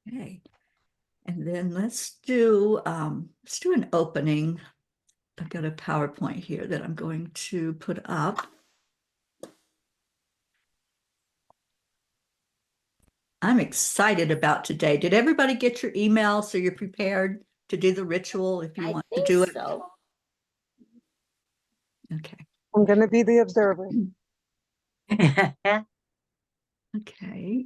Okay. And then let's do an opening. I've got a PowerPoint here that I'm going to put up. I'm excited about today. Did everybody get your email so you're prepared to do the ritual if you want to do it? So. Okay. I'm going to be the observer. Okay.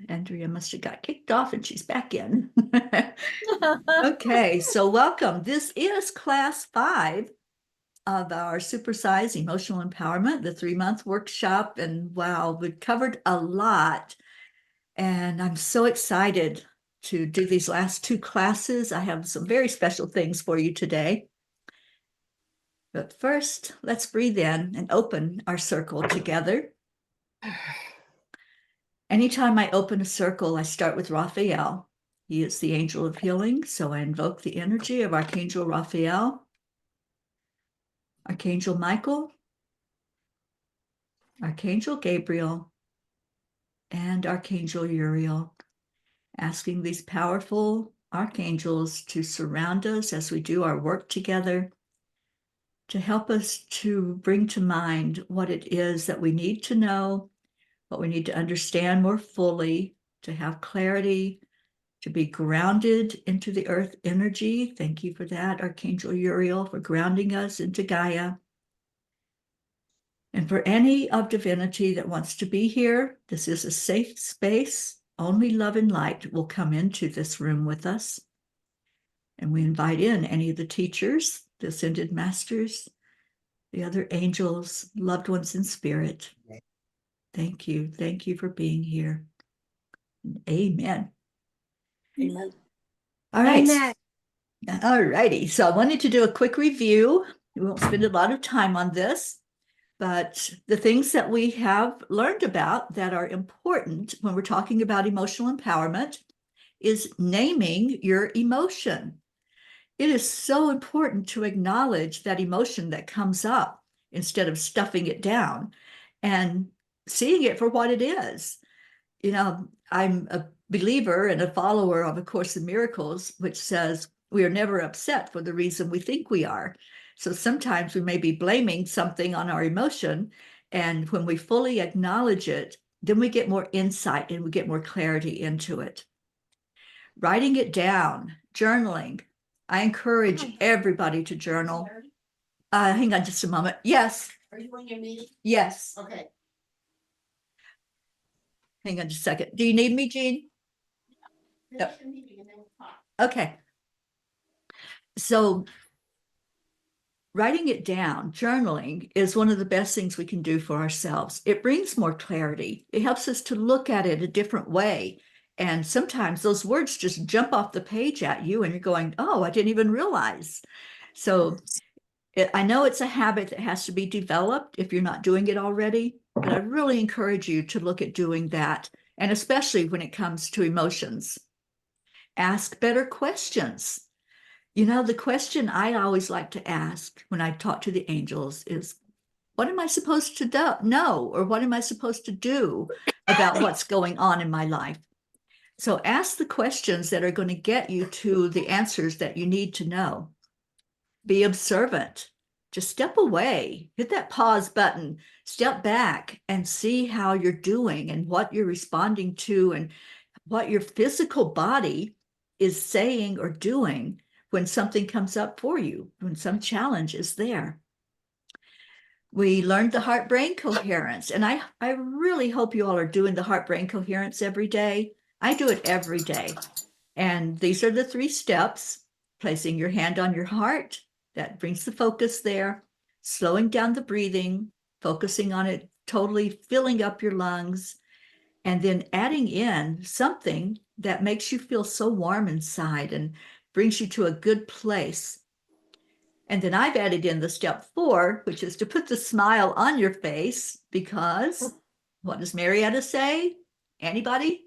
Andrea must have got kicked off and she's back in. Okay, so welcome. This is class 5 of our Supersize Emotional Empowerment, the 3-month workshop. And wow, we've covered a lot. And I'm so excited to do these last 2 classes. I have some very special things for you today. But first, let's breathe in and open our circle together. Anytime I open a circle, I start with Raphael. He is the angel of healing, so I invoke the energy of Archangel Raphael, Archangel Michael, Archangel Gabriel, and Archangel Uriel, asking these powerful archangels to surround us as we do our work together, to help us to bring to mind what it is that we need to know, what we need to understand more fully, to have clarity, to be grounded into the earth energy. Thank you for that, Archangel Uriel, for grounding us into Gaia. And for any of divinity that wants to be here, this is a safe space. Only love and light will come into this room with us. And we invite in any of the teachers, the ascended masters, the other angels, loved ones in spirit. Thank you. Thank you for being here. Amen. Amen. All right. Amen. All righty. So I wanted to do a quick review. We won't spend a lot of time on this, but the things that we have learned about that are important when we're talking about emotional empowerment is naming your emotion. It is so important to acknowledge that emotion that comes up instead of stuffing it down and seeing it for what it is. You know, I'm a believer and a follower of A Course in Miracles, which says we are never upset for the reason we think we are. So sometimes we may be blaming something on our emotion. And when we fully acknowledge it, then we get more insight and we get more clarity into it. Writing it down, journaling. I encourage everybody to journal. Hang on just a moment. Yes. Are you in your meeting? Yes. Okay. Hang on just a second. Do you need me, Jean? No. Okay. So writing it down, journaling, is one of the best things we can do for ourselves. It brings more clarity. It helps us to look at it a different way. And sometimes those words just jump off the page at you and you're going, oh, I didn't even realize. So I know it's a habit that has to be developed if you're not doing it already, but I really encourage you to look at doing that. And especially when it comes to emotions, ask better questions. You know, the question I always like to ask when I talk to the angels is, what am I supposed to know? Or what am I supposed to do about what's going on in my life? So ask the questions that are going to get you to the answers that you need to know. Be observant. Just step away, hit that pause button, step back and see how you're doing and what you're responding to and what your physical body is saying or doing when something comes up for you, when some challenge is there. We learned the heart-brain coherence, and I really hope you all are doing the heart-brain coherence every day. I do it every day. And these are the 3 steps: placing your hand on your heart, that brings the focus there, slowing down the breathing, focusing on it, totally filling up your lungs, and then adding in something that makes you feel so warm inside and brings you to a good place. And then I've added in the step 4, which is to put the smile on your face, because what does Marietta say? Anybody?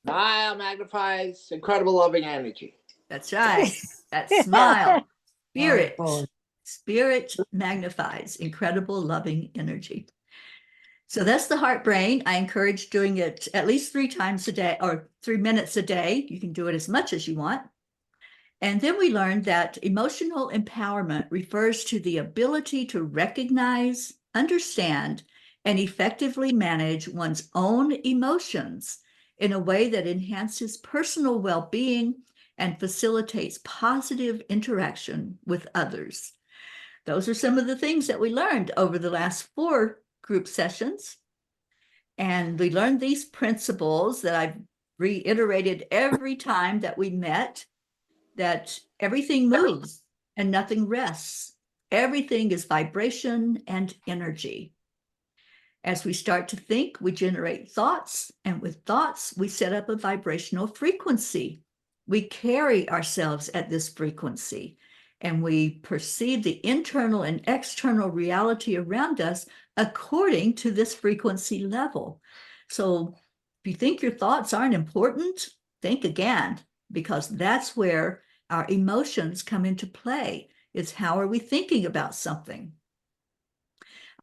Smile magnifies incredible loving energy. That's right. That smile. Spirit magnifies incredible loving energy. So that's the heart brain. I encourage doing it at least 3 times a day or 3 minutes a day. You can do it as much as you want. And then we learned that emotional empowerment refers to the ability to recognize, understand, and effectively manage one's own emotions in a way that enhances personal well-being and facilitates positive interaction with others. Those are some of the things that we learned over the last 4 group sessions. And we learned these principles that I've reiterated every time that we met, that everything moves and nothing rests. Everything is vibration and energy. As we start to think, we generate thoughts, and with thoughts, we set up a vibrational frequency. We carry ourselves at this frequency, and we perceive the internal and external reality around us according to this frequency level. So if you think your thoughts aren't important, think again, because that's where our emotions come into play. It's how are we thinking about something?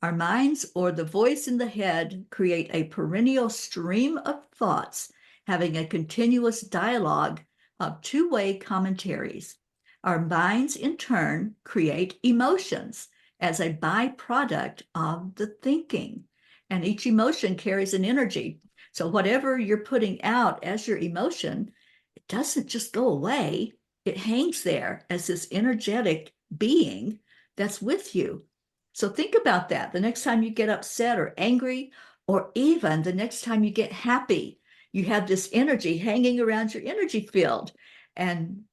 Our minds, or the voice in the head, create a perennial stream of thoughts, having a continuous dialogue of two-way commentaries. Our minds, in turn, create emotions as a byproduct of the thinking, and each emotion carries an energy. So whatever you're putting out as your emotion, it doesn't just go away. It hangs there as this energetic being that's with you. So think about that the next time you get upset or angry, or even the next time you get happy. You have this energy hanging around your energy field, and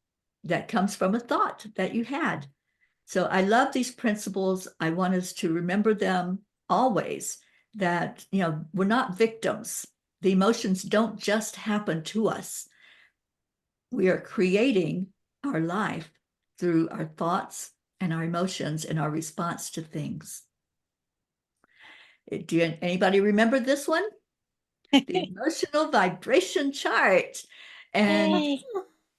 that comes from a thought that you had. So I love these principles. I want us to remember them always, that, we're not victims. The emotions don't just happen to us. We are creating our life through our thoughts and our emotions and our response to things. Anybody remember this one? The emotional vibration chart. And Yay.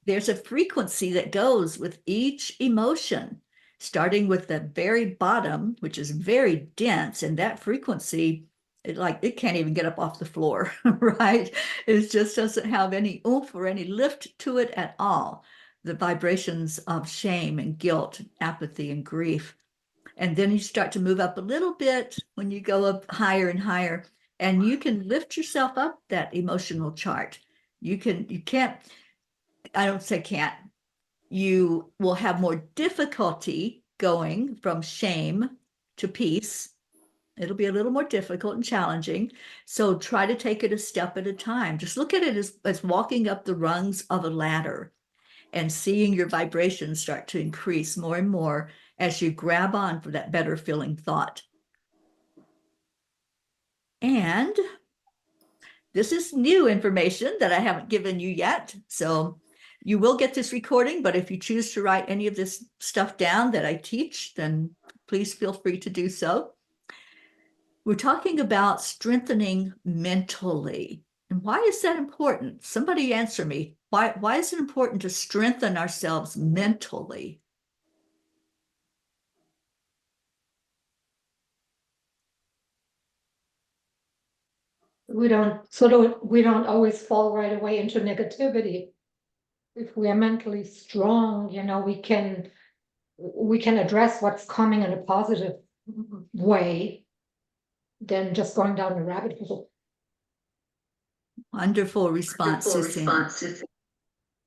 there's a frequency that goes with each emotion, starting with the very bottom, which is very dense, and that frequency, it can't even get up off the floor, right? It just doesn't have any oomph or any lift to it at all. The vibrations of shame and guilt, apathy and grief. And then you start to move up a little bit when you go up higher and higher, and you can lift yourself up that emotional chart. You can't, I don't say can't, you will have more difficulty going from shame to peace. It'll be a little more difficult and challenging. So try to take it a step at a time. Just look at it as walking up the rungs of a ladder and seeing your vibrations start to increase more and more as you grab on for that better feeling thought. And this is new information that I haven't given you yet. So you will get this recording, but if you choose to write any of this stuff down that I teach, then please feel free to do so. We're talking about strengthening mentally. And why is that important? Somebody answer me. Why is it important to strengthen ourselves mentally? We don't always fall right away into negativity. If we are mentally strong, we can address what's coming in a positive way than just going down a rabbit hole. Wonderful response, Suzanne.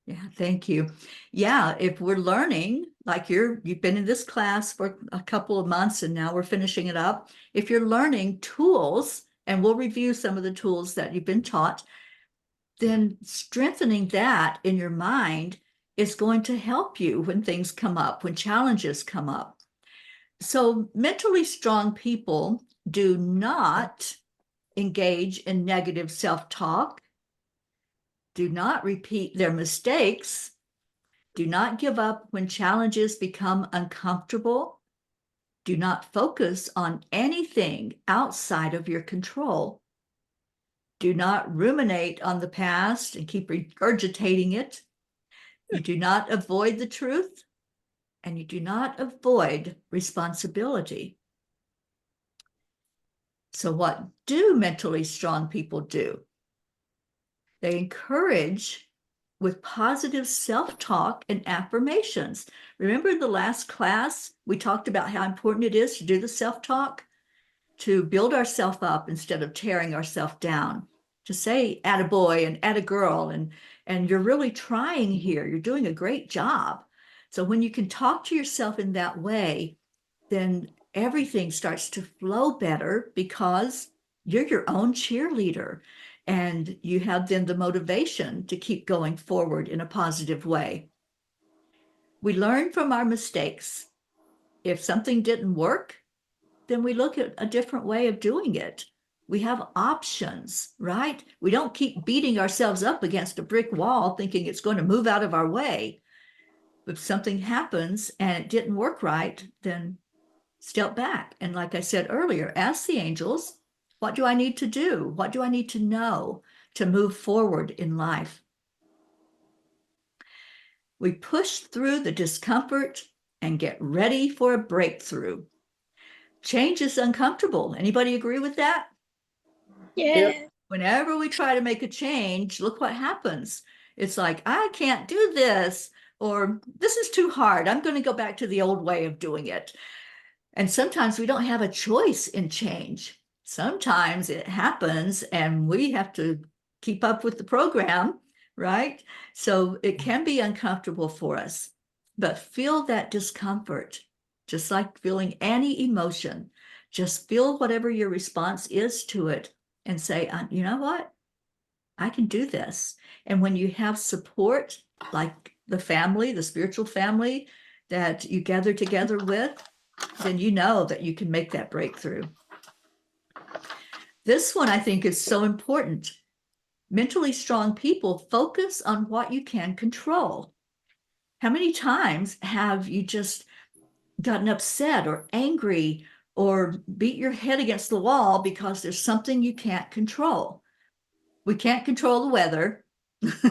Yeah, thank you. Yeah, if we're learning, like you've been in this class for a couple of months and now we're finishing it up. If you're learning tools, and we'll review some of the tools that you've been taught, then strengthening that in your mind is going to help you when things come up, when challenges come up. So mentally strong people do not engage in negative self-talk, do not repeat their mistakes, do not give up when challenges become uncomfortable, do not focus on anything outside of your control, do not ruminate on the past and keep regurgitating it, you do not avoid the truth, and you do not avoid responsibility. So what do mentally strong people do? They encourage with positive self-talk and affirmations. Remember in the last class, we talked about how important it is to do the self-talk, to build ourselves up instead of tearing ourselves down, to say attaboy and attagirl, and you're really trying here. You're doing a great job. So when you can talk to yourself in that way, then everything starts to flow better because you're your own cheerleader and you have then the motivation to keep going forward in a positive way. We learn from our mistakes. If something didn't work, then we look at a different way of doing it. We have options, right? We don't keep beating ourselves up against a brick wall thinking it's going to move out of our way. If something happens and it didn't work right, then step back. And like I said earlier, ask the angels, what do I need to do? What do I need to know to move forward in life? We push through the discomfort and get ready for a breakthrough. Change is uncomfortable. Anybody agree with that? Yeah. Whenever we try to make a change, look what happens. It's like, I can't do this, or this is too hard. I'm going to go back to the old way of doing it. And sometimes we don't have a choice in change. Sometimes it happens and we have to keep up with the program, right? So it can be uncomfortable for us, but feel that discomfort, just like feeling any emotion. Just feel whatever your response is to it and say, you know what? I can do this. And when you have support, like the family, the spiritual family that you gather together with, then you know that you can make that breakthrough. This one I think is so important. Mentally strong people focus on what you can control. How many times have you just gotten upset or angry or beat your head against the wall because there's something you can't control? We can't control the weather.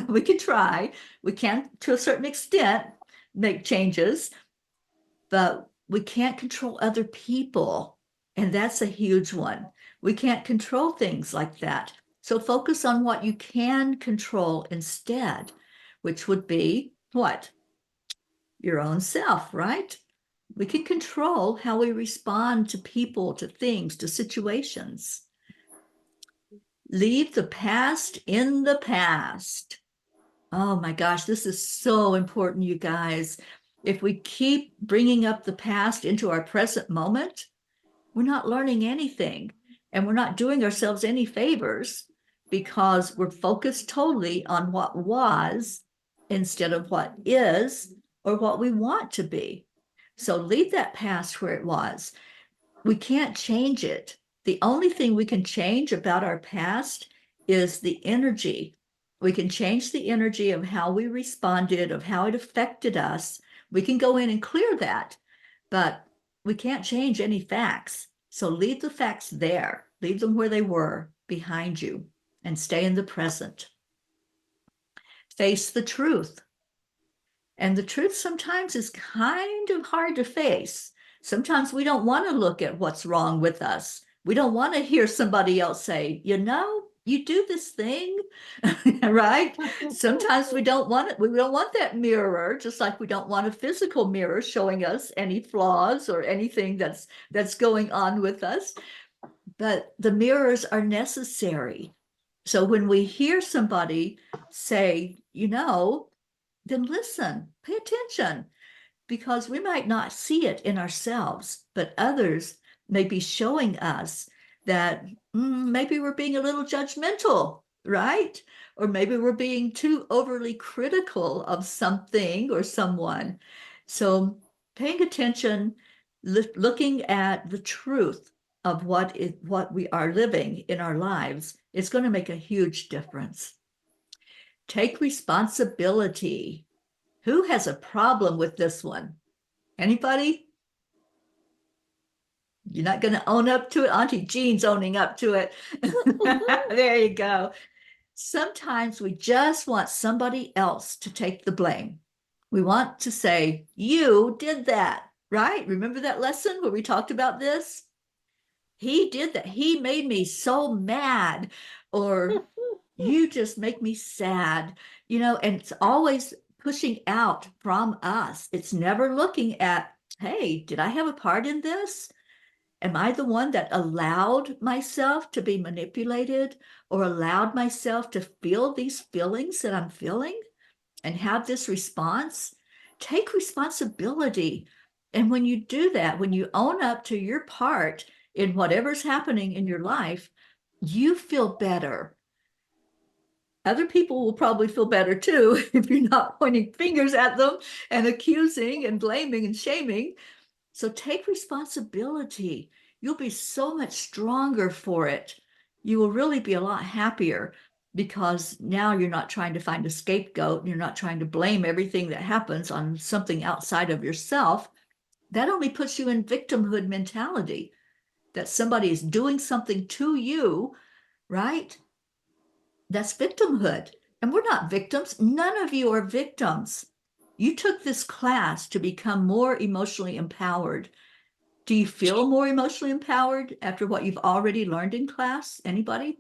We can try. We can, to a certain extent, make changes, but we can't control other people. And that's a huge one. We can't control things like that. So focus on what you can control instead, which would be what? Your own self, right? We can control how we respond to people, to things, to situations. Leave the past in the past. Oh my gosh, this is so important, you guys. If we keep bringing up the past into our present moment, we're not learning anything and we're not doing ourselves any favors because we're focused totally on what was instead of what is or what we want to be. So leave that past where it was. We can't change it. The only thing we can change about our past is the energy. We can change the energy of how we responded, of how it affected us. We can go in and clear that, but we can't change any facts. So leave the facts there, leave them where they were behind you, and stay in the present. Face the truth. And the truth sometimes is kind of hard to face. Sometimes we don't want to look at what's wrong with us. We don't want to hear somebody else say, you know, you do this thing, right? Sometimes we don't want it. We don't want that mirror, just like we don't want a physical mirror showing us any flaws or anything that's going on with us. But the mirrors are necessary. So when we hear somebody say, you know, then listen, pay attention, because we might not see it in ourselves, but others may be showing us that maybe we're being a little judgmental, right? Or maybe we're being too overly critical of something or someone. So paying attention, looking at the truth of what we are living in our lives is going to make a huge difference. Take responsibility. Who has a problem with this one? Anybody? You're not going to own up to it? Auntie Jean's owning up to it. There you go. Sometimes we just want somebody else to take the blame. We want to say, you did that, right? Remember that lesson where we talked about this? he did that. He made me so mad, or you just make me sad, and it's always pushing out from us. It's never looking at, hey, did I have a part in this? Am I the one that allowed myself to be manipulated or allowed myself to feel these feelings that I'm feeling and have this response? Take responsibility. And when you do that, when you own up to your part in whatever's happening in your life, you feel better. Other people will probably feel better too if you're not pointing fingers at them and accusing and blaming and shaming. So take responsibility. You'll be so much stronger for it. You will really be a lot happier because now you're not trying to find a scapegoat and you're not trying to blame everything that happens on something outside of yourself. That only puts you in victimhood mentality, that somebody is doing something to you, right? That's victimhood. And we're not victims. None of you are victims. You took this class to become more emotionally empowered. Do you feel more emotionally empowered after what you've already learned in class? Anybody?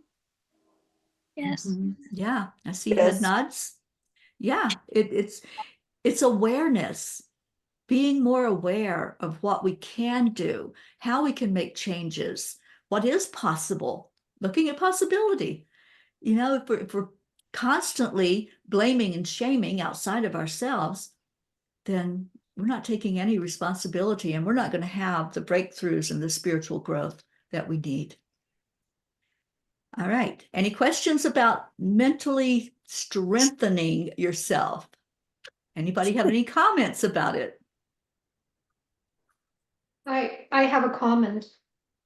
Yes. Yeah, I see head Yes. nods. Yeah, it's awareness, being more aware of what we can do, how we can make changes, what is possible, looking at possibility. If we're constantly blaming and shaming outside of ourselves, then we're not taking any responsibility and we're not going to have the breakthroughs and the spiritual growth that we need. All right. Any questions about mentally strengthening yourself? Anybody have any comments about it? I have a comment.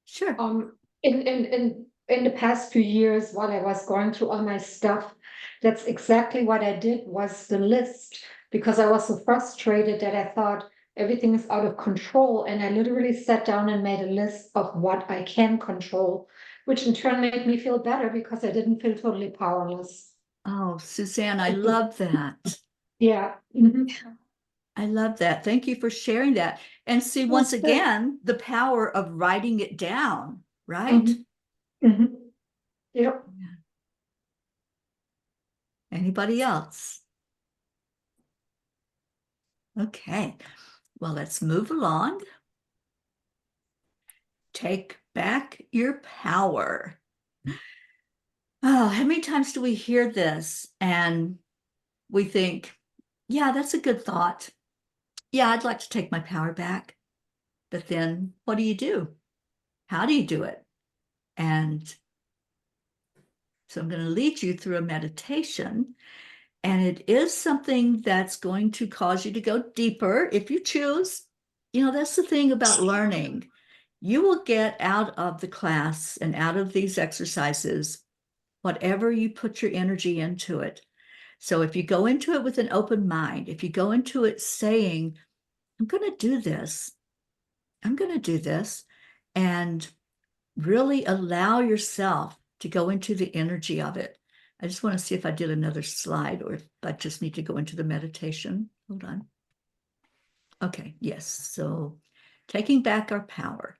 Sure. In the past few years, while I was going through all my stuff, that's exactly what I did, was the list, because I was so frustrated that I thought everything is out of control. And I literally sat down and made a list of what I can control, which in turn made me feel better because I didn't feel totally powerless. Oh, Suzanne, I love that. Yeah. I love that. Thank you for sharing that. And see, Well, once sure. again, the power of writing it down, right? Yep. Anybody else? Okay. Well, let's move along. Take back your power. Oh, how many times do we hear this and we think, yeah, that's a good thought. Yeah, I'd like to take my power back. But then what do? How do you do it? And so I'm going to lead you through a meditation. And it is something that's going to cause you to go deeper if you choose. That's the thing about learning. You will get out of the class and out of these exercises whatever you put your energy into it. So if you go into it with an open mind, if you go into it saying, I'm going to do this, I'm going to do this, and really allow yourself to go into the energy of it. I just want to see if I did another slide or if I just need to go into the meditation. Hold on. Okay, yes. So taking back our power.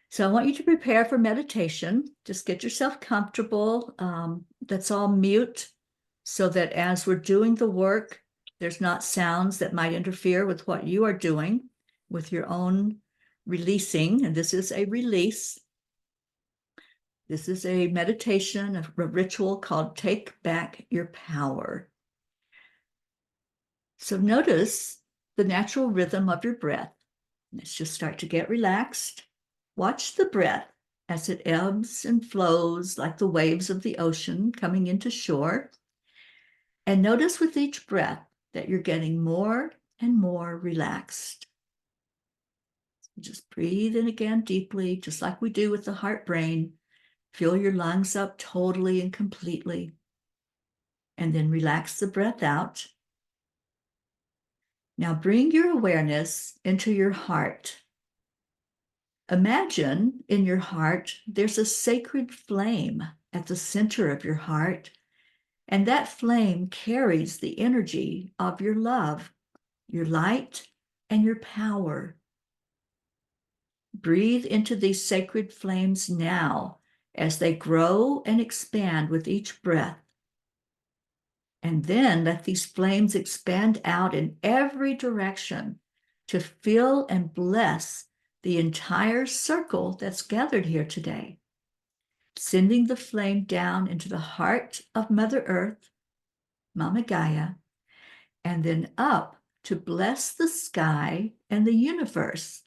So I want you to prepare for meditation. Just get yourself comfortable. Let's all mute so that as we're doing the work, there's not sounds that might interfere with what you are doing with your own releasing. And this is a release. This is a meditation, a ritual called Take Back Your Power. So notice the natural rhythm of your breath. Let's just start to get relaxed. Watch the breath as it ebbs and flows like the waves of the ocean coming into shore. And notice with each breath that you're getting more and more relaxed. Just breathe in again deeply, just like we do with the heart brain. Fill your lungs up totally and completely. And then relax the breath out. Now bring your awareness into your heart. Imagine in your heart, there's a sacred flame at the center of your heart, and that flame carries the energy of your love, your light, and your power. Breathe into these sacred flames now as they grow and expand with each breath. And then let these flames expand out in every direction to fill and bless the entire circle that's gathered here today, sending the flame down into the heart of Mother Earth, Mama Gaia, and then up to bless the sky and the universe,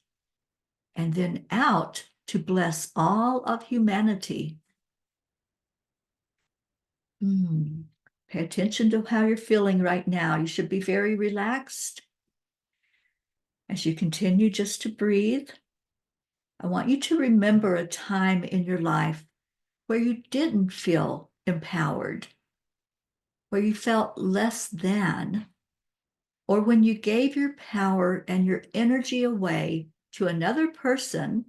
and then out to bless all of humanity. Pay attention to how you're feeling right now. You should be very relaxed. As you continue just to breathe, I want you to remember a time in your life where you didn't feel empowered, where you felt less than, or when you gave your power and your energy away to another person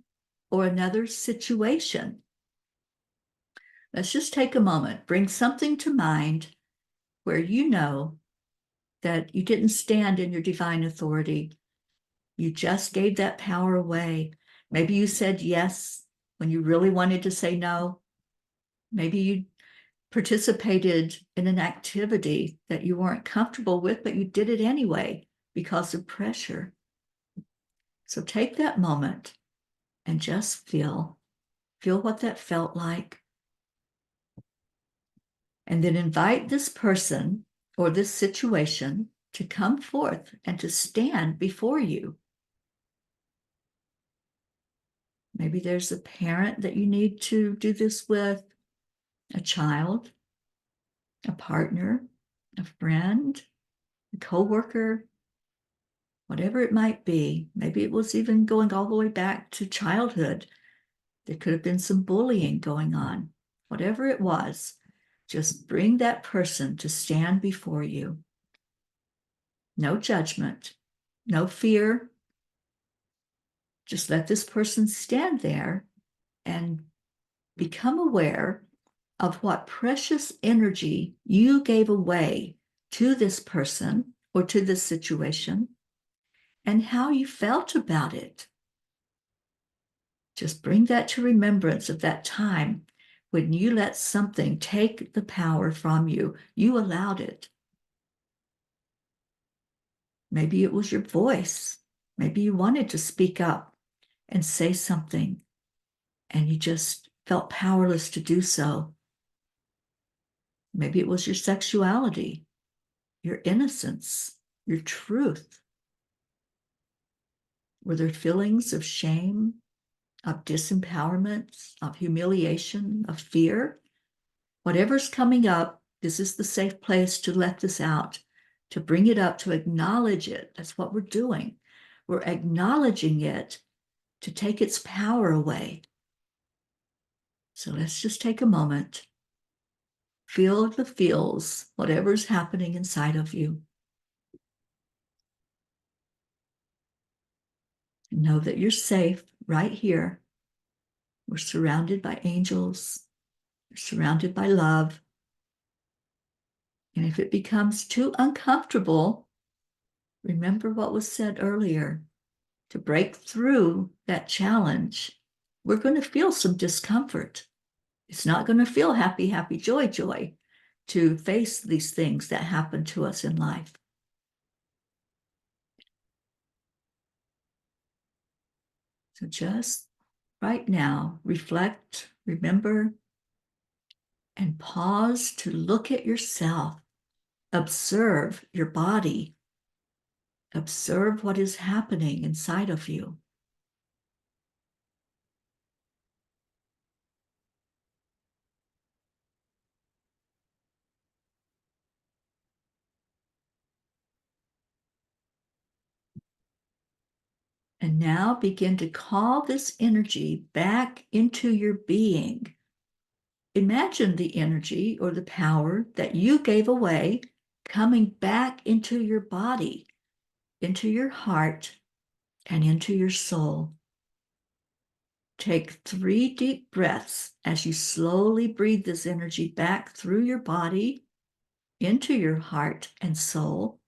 or another situation. Let's just take a moment, bring something to mind where you know that you didn't stand in your divine authority. You just gave that power away. Maybe you said yes when you really wanted to say no. Maybe you participated in an activity that you weren't comfortable with, but you did it anyway because of pressure. So take that moment and just feel what that felt like. And then invite this person or this situation to come forth and to stand before you. Maybe there's a parent that you need to do this with, a child, a partner, a friend, a coworker, whatever it might be. Maybe it was even going all the way back to childhood. There could have been some bullying going on. Whatever it was, just bring that person to stand before you. No judgment, no fear. Just let this person stand there and become aware of what precious energy you gave away to this person or to this situation and how you felt about it. Just bring that to remembrance of that time when you let something take the power from you. You allowed it. Maybe it was your voice. Maybe you wanted to speak up and say something, and you just felt powerless to do so. Maybe it was your sexuality, your innocence, your truth. Were there feelings of shame, of disempowerment, of humiliation, of fear? Whatever's coming up, this is the safe place to let this out, to bring it up, to acknowledge it. That's what we're doing. We're acknowledging it to take its power away. So let's just take a moment. Feel the feels, whatever's happening inside of you. Know that you're safe right here. We're surrounded by angels. We're surrounded by love. And if it becomes too uncomfortable, remember what was said earlier. To break through that challenge, we're going to feel some discomfort. It's not going to feel happy, happy, joy, joy to face these things that happen to us in life. So just right now, reflect, remember, and pause to look at yourself. Observe your body. Observe what is happening inside of you. And now begin to call this energy back into your being. Imagine the energy or the power that you gave away coming back into your body, into your heart, and into your soul. Take 3 deep breaths as you slowly breathe this energy back through your body, into your heart and soul,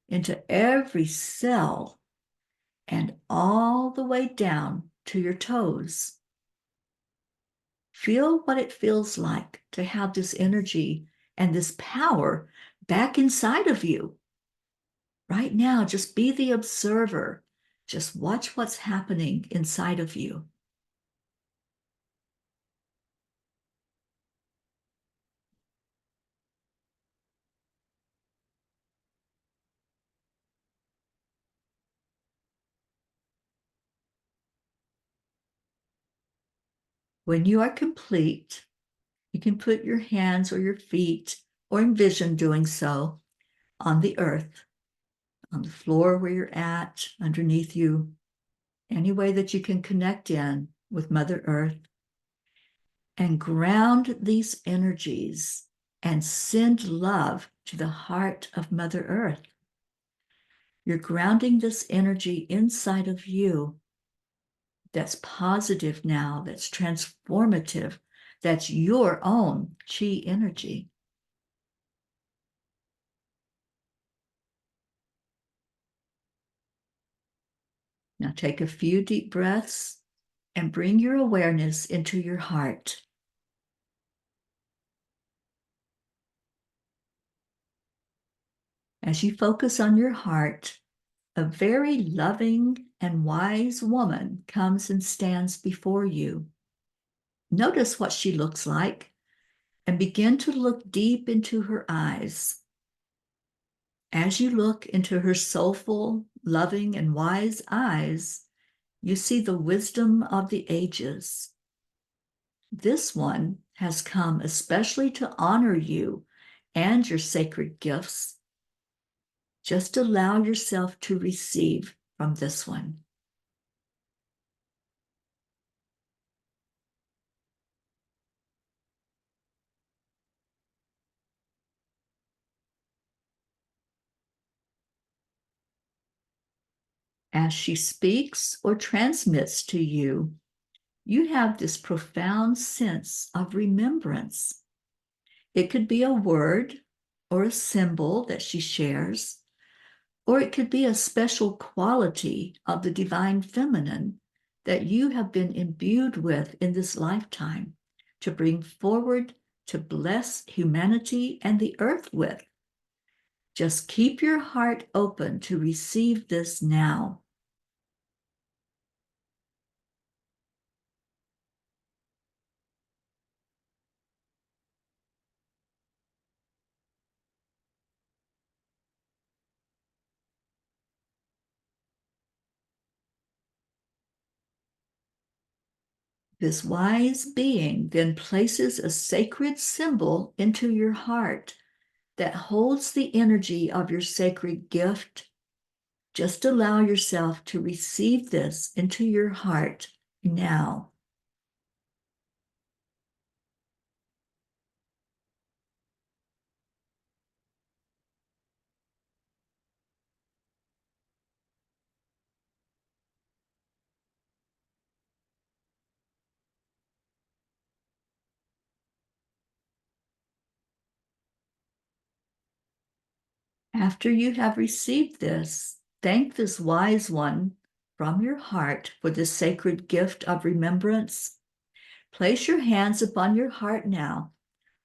into every cell, and all the way down to your toes. Feel what it feels like to have this energy and this power back inside of you. Right now, just be the observer. Just watch what's happening inside of you. When you are complete, you can put your hands or your feet, or envision doing so, on the earth, on the floor where you're at, underneath you, any way that you can connect in with Mother Earth, and ground these energies and send love to the heart of Mother Earth. You're grounding this energy inside of you that's positive now, that's transformative, that's your own chi energy. Now take a few deep breaths and bring your awareness into your heart. As you focus on your heart, a very loving and wise woman comes and stands before you. Notice what she looks like and begin to look deep into her eyes. As you look into her soulful, loving, and wise eyes, you see the wisdom of the ages. This one has come especially to honor you and your sacred gifts. Just allow yourself to receive from this one. As she speaks or transmits to you, you have this profound sense of remembrance. It could be a word or a symbol that she shares, or it could be a special quality of the divine feminine that you have been imbued with in this lifetime to bring forward to bless humanity and the earth with. Just keep your heart open to receive this now. This wise being then places a sacred symbol into your heart that holds the energy of your sacred gift. Just allow yourself to receive this into your heart now. After you have received this, thank this wise one from your heart for this sacred gift of remembrance. Place your hands upon your heart now,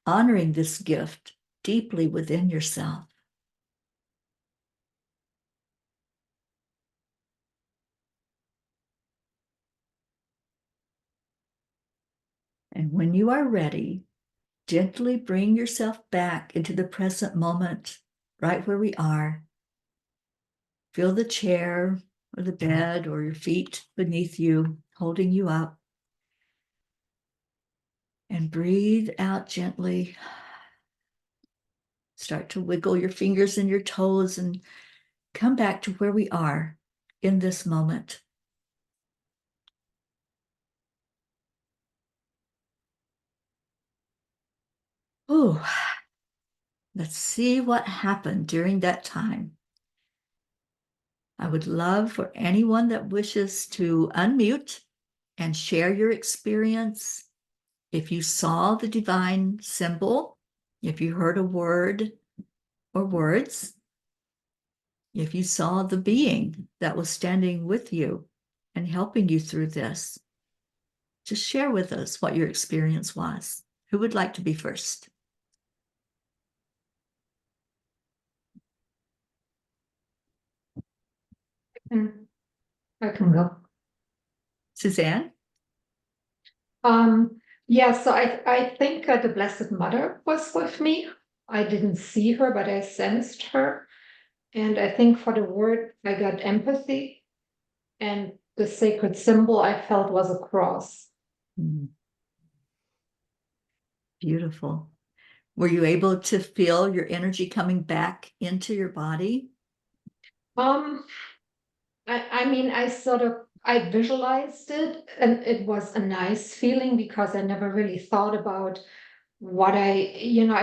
honoring this gift deeply within yourself. And when you are ready, gently bring yourself back into the present moment, right where we are. Feel the chair or the bed or your feet beneath you, holding you up. And breathe out gently. Start to wiggle your fingers and your toes and come back to where we are in this moment. Oh, let's see what happened during that time. I would love for anyone that wishes to unmute and share your experience. If you saw the divine symbol, if you heard a word or words, if you saw the being that was standing with you and helping you through this. Just share with us what your experience was. Who would like to be first? I can go. Suzanne? Yeah, so I think the Blessed Mother was with me. I didn't see her, but I sensed her. And I think for the word, I got empathy. And the sacred symbol I felt was a cross. Beautiful. Were you able to feel your energy coming back into your body? I mean, I visualized it, and it was a nice feeling because I never really thought about what I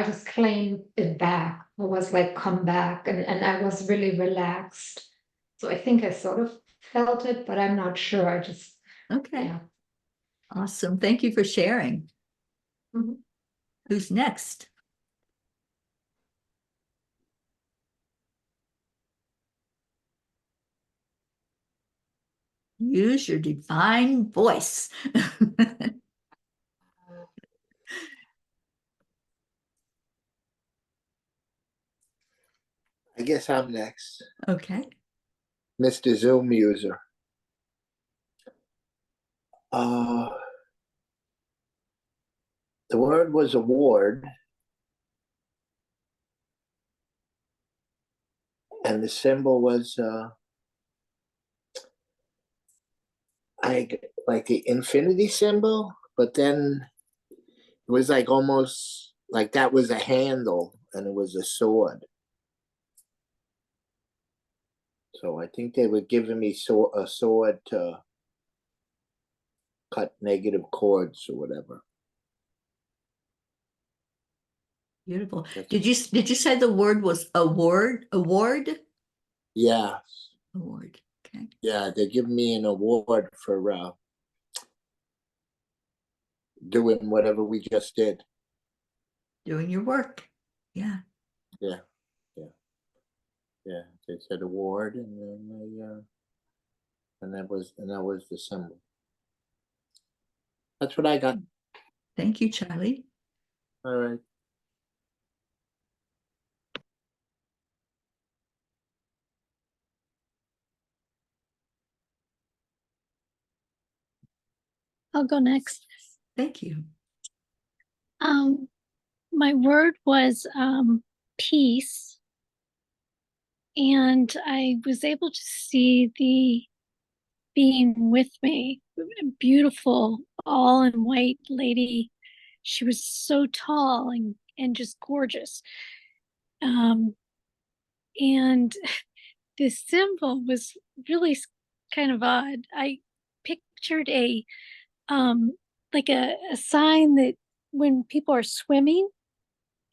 just claimed it back. I was like, come back, and I was really relaxed. So I think I sort of felt it, but I'm not sure. I just, Okay. yeah. Awesome. Thank you for sharing. Mhm. Who's next? Use your divine voice. I guess I'm next. Okay. Mr. Zoom user. The word was award, and the symbol was like the infinity symbol, but then it was like almost like that was a handle and it was a sword. So I think they were giving me a sword to cut negative cords or whatever. Beautiful. Did you say the word was award? Award? Yeah, Award. Okay. yeah, they're giving me an award for doing whatever we just did. Doing your work. Yeah. Yeah, yeah, yeah. They said award, and then and that was the symbol. That's what I got. Thank you, Charlie. All right. I'll go next. Thank you. My word was peace, and I was able to see the being with me, a beautiful, all in white lady. She was so tall and just gorgeous. And the symbol was really kind of odd. I pictured a like a sign that when people are swimming,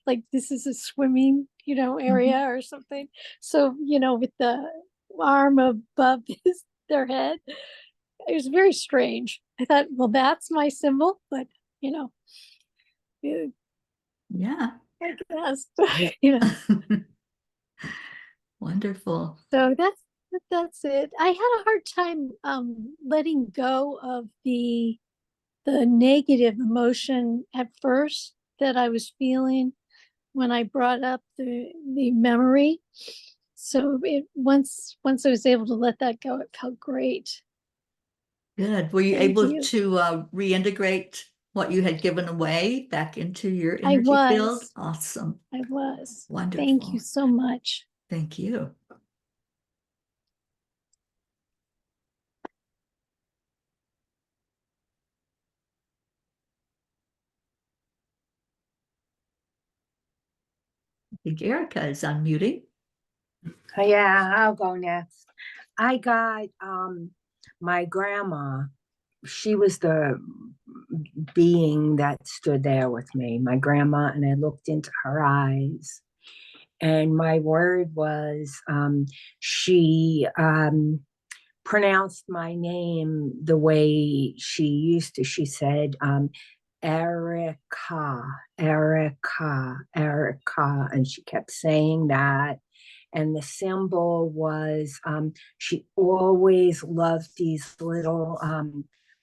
like this is a swimming, area or something. So, with the arm above their head, it was very strange. I thought, well, that's my symbol, but yeah, Yeah. I guess, you know. Wonderful. So that's it. I had a hard time letting go of the negative emotion at first that I was feeling when I brought up the memory. So once I was able to let that go, it felt great. Good. Were you Thank able you. to reintegrate what you had given away back into your I energy field? was. Awesome. I was. Wonderful. Thank you so much. Thank you. I think Erica is unmuting. Yeah, I'll go next. I got my grandma. She was the being that stood there with me, my grandma, and I looked into her eyes. And my word was she pronounced my name the way she used to. She said, Erica, Erica, Erica. And she kept saying that. and the symbol was she always loved these little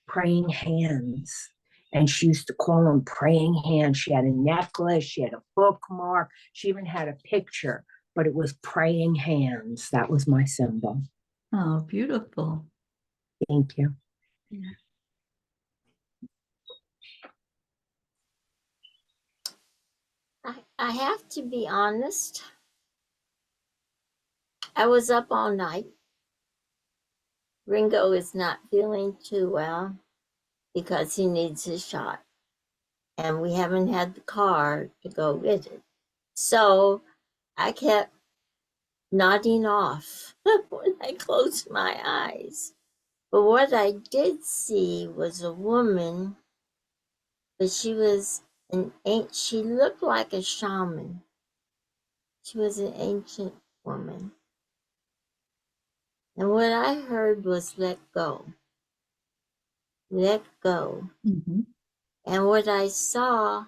praying hands. And she used to call them praying hands. She had a necklace, she had a bookmark, she even had a picture, but it was praying hands. That was my symbol. Oh, beautiful. Thank you. I have to be honest. I was up all night. Ringo is not feeling too well because he needs his shot. And we haven't had the car to go get it. So I kept nodding off when I closed my eyes. But what I did see was a woman, but she was she looked like a shaman. She was an ancient woman. And what I heard was let go. Let go. Mhm. And what I saw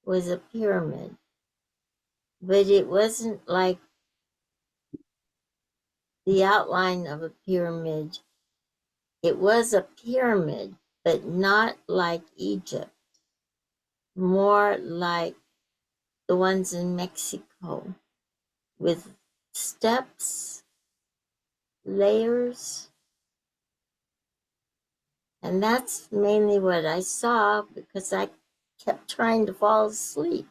was a pyramid. But it wasn't like the outline of a pyramid. It was a pyramid, but not like Egypt. More like the ones in Mexico, with steps, layers. And that's mainly what I saw because I kept trying to fall asleep.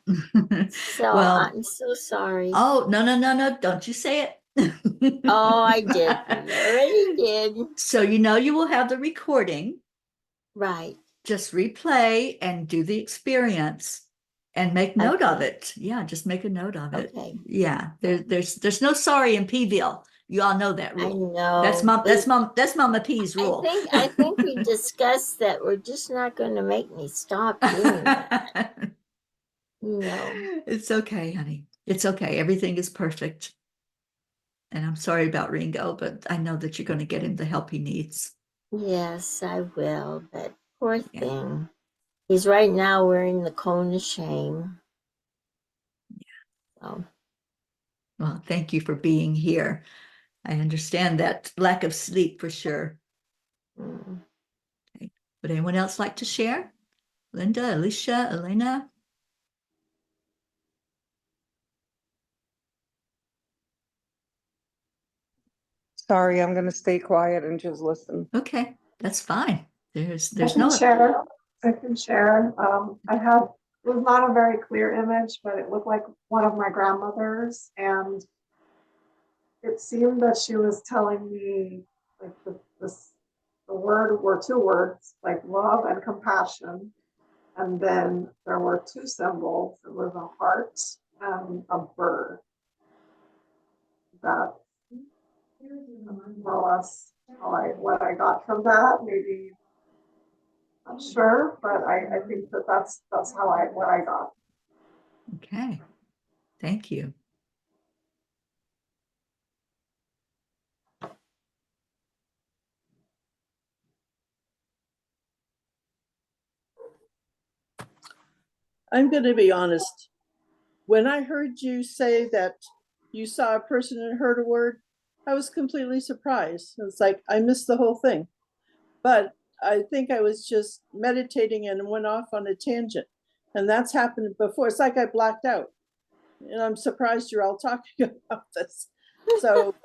So Well, I'm so sorry. oh, no, don't you say it. Oh, I did. I already did. So you will have the recording. Right. Just replay and do the experience and make note of Okay. it. Yeah, just make a note of it. Okay. Yeah, there's no sorry in Pville. You all know that I rule. know. That's Mama P's rule. I think we discussed that we're just not going to make me stop doing that. You know. It's okay, honey. It's okay. Everything is perfect. And I'm sorry about Ringo, but I know that you're going to get him the help he needs. Yes, I will. But poor Yeah. thing. He's right now wearing the cone of shame. So Well, thank you for being here. I understand that lack of sleep for sure. mm. Would anyone else like to share? Linda, Alicia, Elena? Sorry, I'm gonna stay quiet and just listen. Okay, that's fine. I There's can no. share. I can share. I had, it was not a very clear image, but it looked like one of my grandmothers. And it seemed that she was telling me like the word were two words, like love and compassion. And then there were two symbols. It was a heart and a bird. That more or less what I got from that. Maybe not sure, but I think that's how what I got. Okay, thank you. I'm going to be honest. When I heard you say that you saw a person and heard a word, I was completely surprised. It's like I missed the whole thing. But I think I was just meditating and went off on a tangent. And that's happened before. It's like I blacked out. And I'm surprised you're all talking about this. So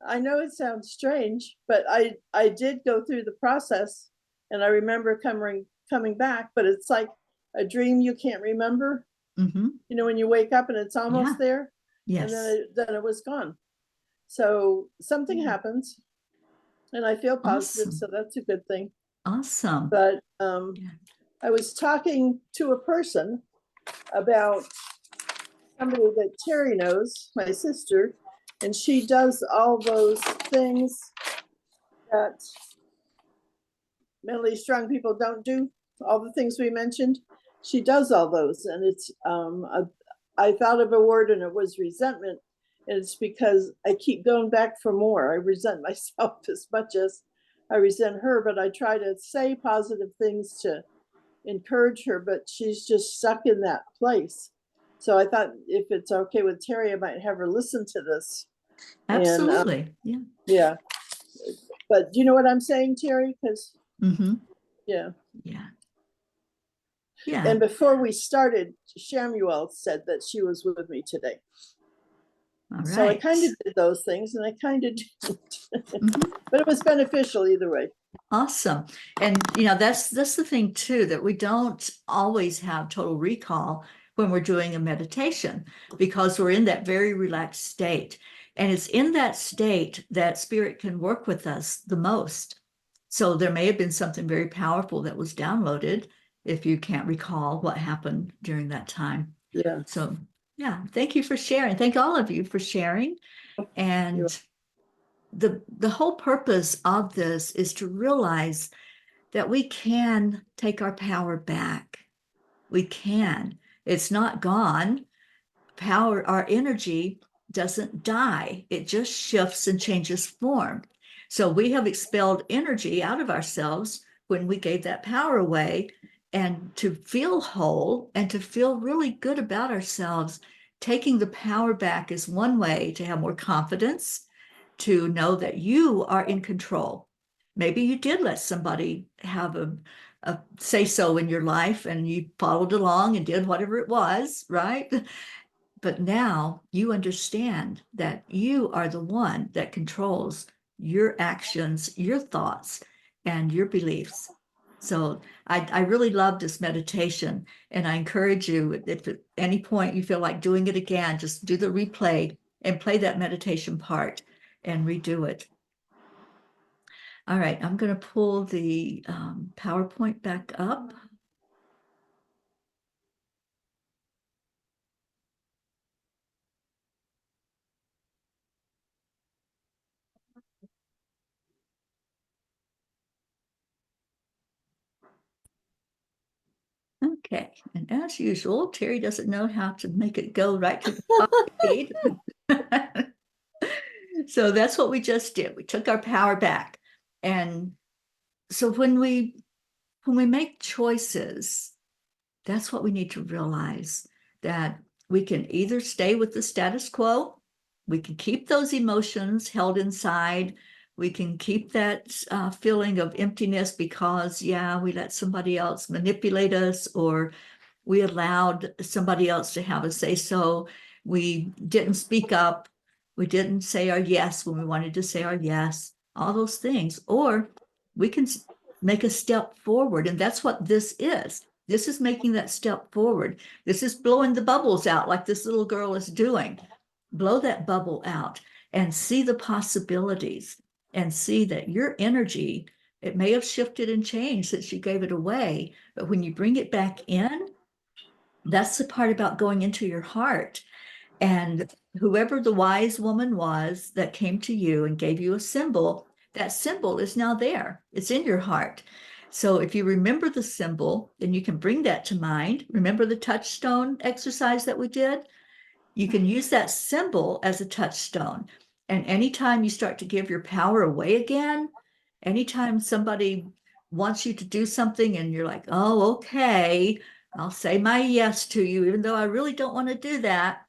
I know it sounds strange, but I did go through the process and I remember coming back, but it's like a dream you can't remember. Mm-hmm. You know, when you wake up and it's almost Yeah. there, Yes. and then it was gone. So something happens, and I feel positive, Awesome. so that's a good thing. Awesome. But Yeah. I was talking to a person about somebody that Terry knows, my sister, and she does all those things that mentally strong people don't do. All the things we mentioned, she does all those, and it's I thought of a word and it was resentment. And it's because I keep going back for more. I resent myself as much as I resent her, but I try to say positive things to encourage her, but she's just stuck in that place. So I thought if it's okay with Terry, I might have her listen to this. And, Absolutely. Yeah. yeah. But do you know what I'm saying, Terry? Because, Mm-hmm. yeah. Yeah. Yeah. And before we started, Shamuel said that she was with me today. All So I right. kind of did those things and I kind of didn't. Mhm. But it was beneficial either way. Awesome. And you know, that's the thing too, that we don't always have total recall when we're doing a meditation, because we're in that very relaxed state. And it's in that state that spirit can work with us the most. So there may have been something very powerful that was downloaded if you can't recall what happened during that time. Yeah. So yeah, thank you for sharing. Thank all of you for sharing. And the whole purpose of this is to realize that we can take our power back. We can. It's not gone. Power, our energy doesn't die. It just shifts and changes form. So we have expelled energy out of ourselves when we gave that power away. And to feel whole and to feel really good about ourselves, taking the power back is one way to have more confidence, to know that you are in control. Maybe you did let somebody have a say so in your life and you followed along and did whatever it was, right? But now you understand that you are the one that controls your actions, your thoughts, and your beliefs. So I really love this meditation, and I encourage you, if at any point you feel like doing it again, just do the replay and play that meditation part and redo it. All right, I'm going to pull the PowerPoint back up. Okay, and as usual, Terry doesn't know how to make it go right to the top of the feed. So that's what we just did. We took our power back. And so when we make choices, that's what we need to realize, that we can either stay with the status quo, we can keep those emotions held inside, we can keep that feeling of emptiness because, yeah, we let somebody else manipulate us, or we allowed somebody else to have a say so. We didn't speak up. We didn't say our yes when we wanted to say our yes, all those things. Or we can make a step forward. And that's what this is. This is making that step forward. This is blowing the bubbles out like this little girl is doing. Blow that bubble out and see the possibilities and see that your energy, it may have shifted and changed since you gave it away, but when you bring it back in, that's the part about going into your heart. And whoever the wise woman was that came to you and gave you a symbol, that symbol is now there. It's in your heart. So if you remember the symbol, then you can bring that to mind. Remember the touchstone exercise that we did? You can use that symbol as a touchstone. And anytime you start to give your power away again, anytime somebody wants you to do something and you're like, oh, okay, I'll say my yes to you, even though I really don't want to do that.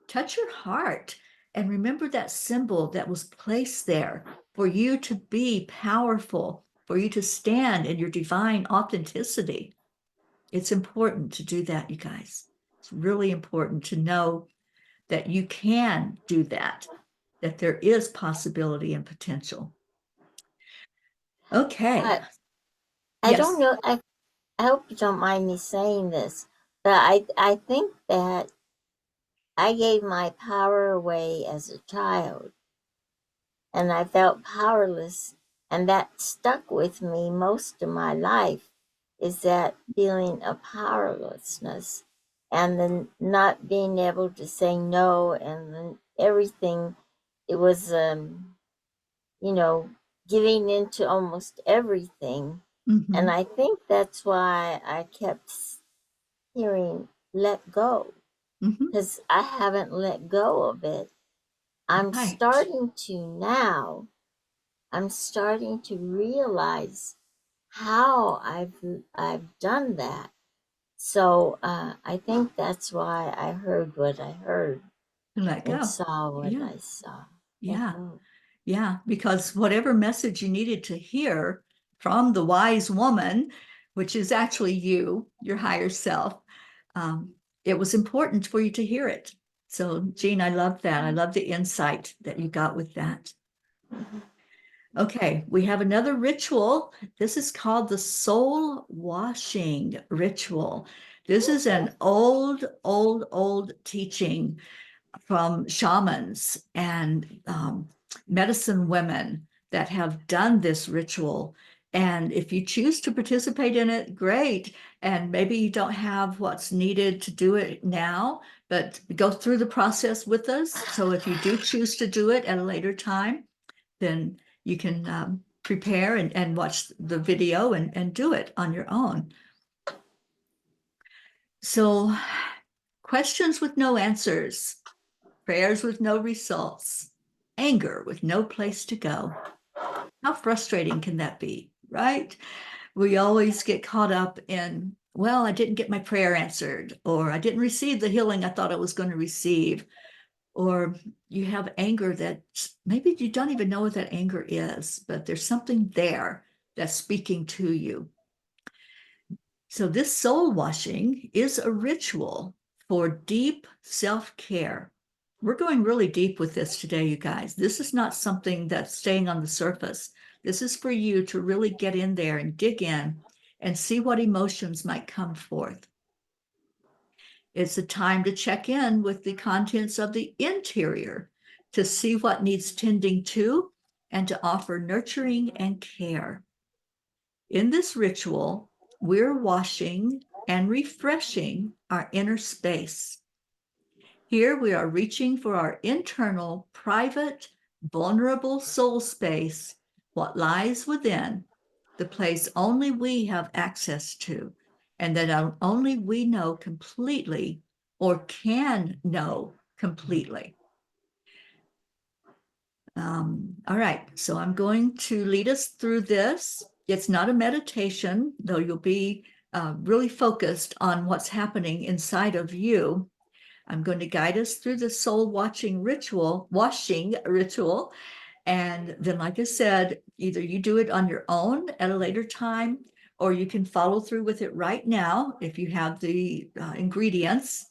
Touch your heart and remember that symbol that was placed there for you to be powerful, for you to stand in your divine authenticity. It's important to do that, you guys. It's really important to know that you can do that, that there is possibility and potential. Okay. I Yes. don't know. I hope you don't mind me saying this, but I think that I gave my power away as a child, and I felt powerless, and that stuck with me most of my life, is that feeling of powerlessness and then not being able to say no, and then everything. It was giving into almost everything. Mhm. And I think that's why I kept hearing let go, Mhm. because I haven't let go of it. I'm Right. starting to now. I'm starting to realize how I've done that. So I think that's why I heard what I heard And let and go. saw what Yeah. I saw. Yeah. Let go. Yeah, because whatever message you needed to hear from the wise woman, which is actually you, your higher self, it was important for you to hear it. So, Jean, I love that. I love the insight that you got with that. Okay, we have another ritual. This is called the soul washing ritual. This is an old teaching from shamans and medicine women that have done this ritual. And if you choose to participate in it, great. And maybe you don't have what's needed to do it now, but go through the process with us. So if you do choose to do it at a later time, then you can prepare and watch the video and do it on your own. So, questions with no answers, prayers with no results, anger with no place to go. How frustrating can that be, right? We always get caught up in, well, I didn't get my prayer answered, or I didn't receive the healing I thought I was going to receive. Or you have anger that maybe you don't even know what that anger is, but there's something there that's speaking to you. So this soul washing is a ritual for deep self-care. We're going really deep with this today, you guys. This is not something that's staying on the surface. This is for you to really get in there and dig in and see what emotions might come forth. It's a time to check in with the contents of the interior to see what needs tending to and to offer nurturing and care. In this ritual, we're washing and refreshing our inner space. Here we are reaching for our internal, private, vulnerable soul space, what lies within, the place only we have access to, and that only we know completely or can know completely. All right, so I'm going to lead us through this. It's not a meditation, though you'll be really focused on what's happening inside of you. I'm going to guide us through the soul washing ritual, and then, like I said, either you do it on your own at a later time, or you can follow through with it right now if you have the ingredients,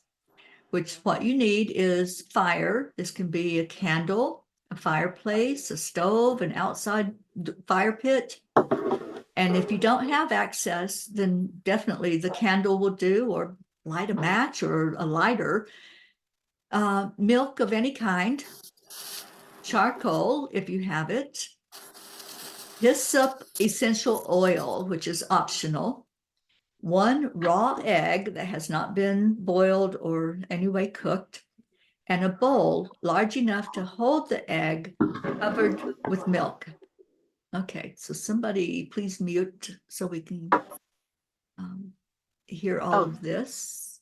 which what you need is fire. This can be a candle, a fireplace, a stove, an outside fire pit. And if you don't have access, then definitely the candle will do, or light a match or a lighter. Milk of any kind, charcoal if you have it, hyssop essential oil, which is optional, one raw egg that has not been boiled or anyway cooked, and a bowl large enough to hold the egg covered with milk. Okay, so somebody please mute so we can hear all of this.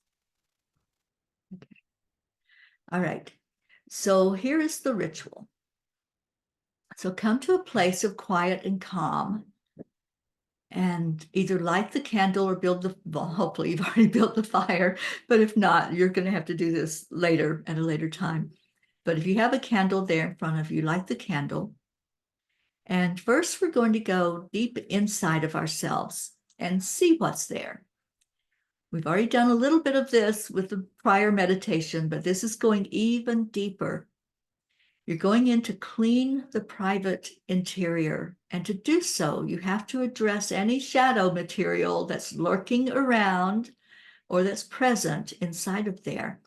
Okay. All right, so here is the ritual. So come to a place of quiet and calm and either light the candle or build the, well, hopefully you've already built the fire, but if not, you're going to have to do this later at a later time. But if you have a candle there in front of you, light the candle. And first we're going to go deep inside of ourselves and see what's there. We've already done a little bit of this with the prior meditation, but this is going even deeper. You're going in to clean the private interior, and to do so, you have to address any shadow material that's lurking around or that's present inside of there.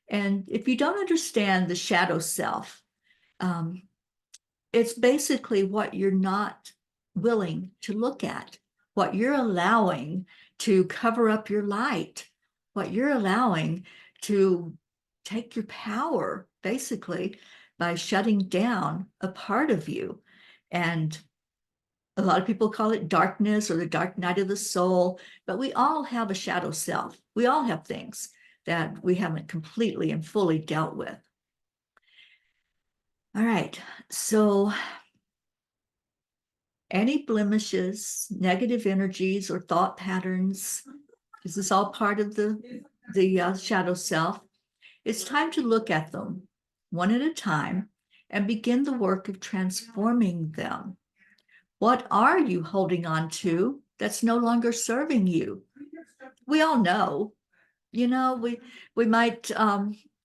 And if you don't understand the shadow self, it's basically what you're not willing to look at, what you're allowing to cover up your light, what you're allowing to take your power, basically, by shutting down a part of you. And a lot of people call it darkness or the dark night of the soul, but we all have a shadow self. We all have things that we haven't completely and fully dealt with. All right, so any blemishes, negative energies, or thought patterns, This is all part of the shadow self. It's time to look at them one at a time and begin the work of transforming them. What are you holding on to that's no longer serving you? We all know, we might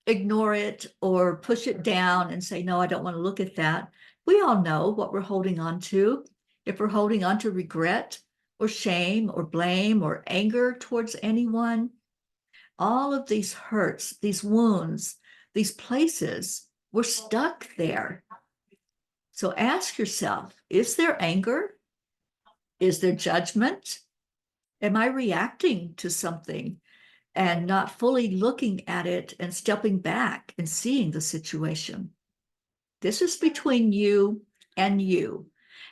ignore it or push it down and say, no, I don't want to look at that. We all know what we're holding on to. If we're holding on to regret or shame or blame or anger towards anyone, all of these hurts, these wounds, these places, we're stuck there. So ask yourself, is there anger? Is there judgment? Am I reacting to something and not fully looking at it and stepping back and seeing the situation? This is between you and you.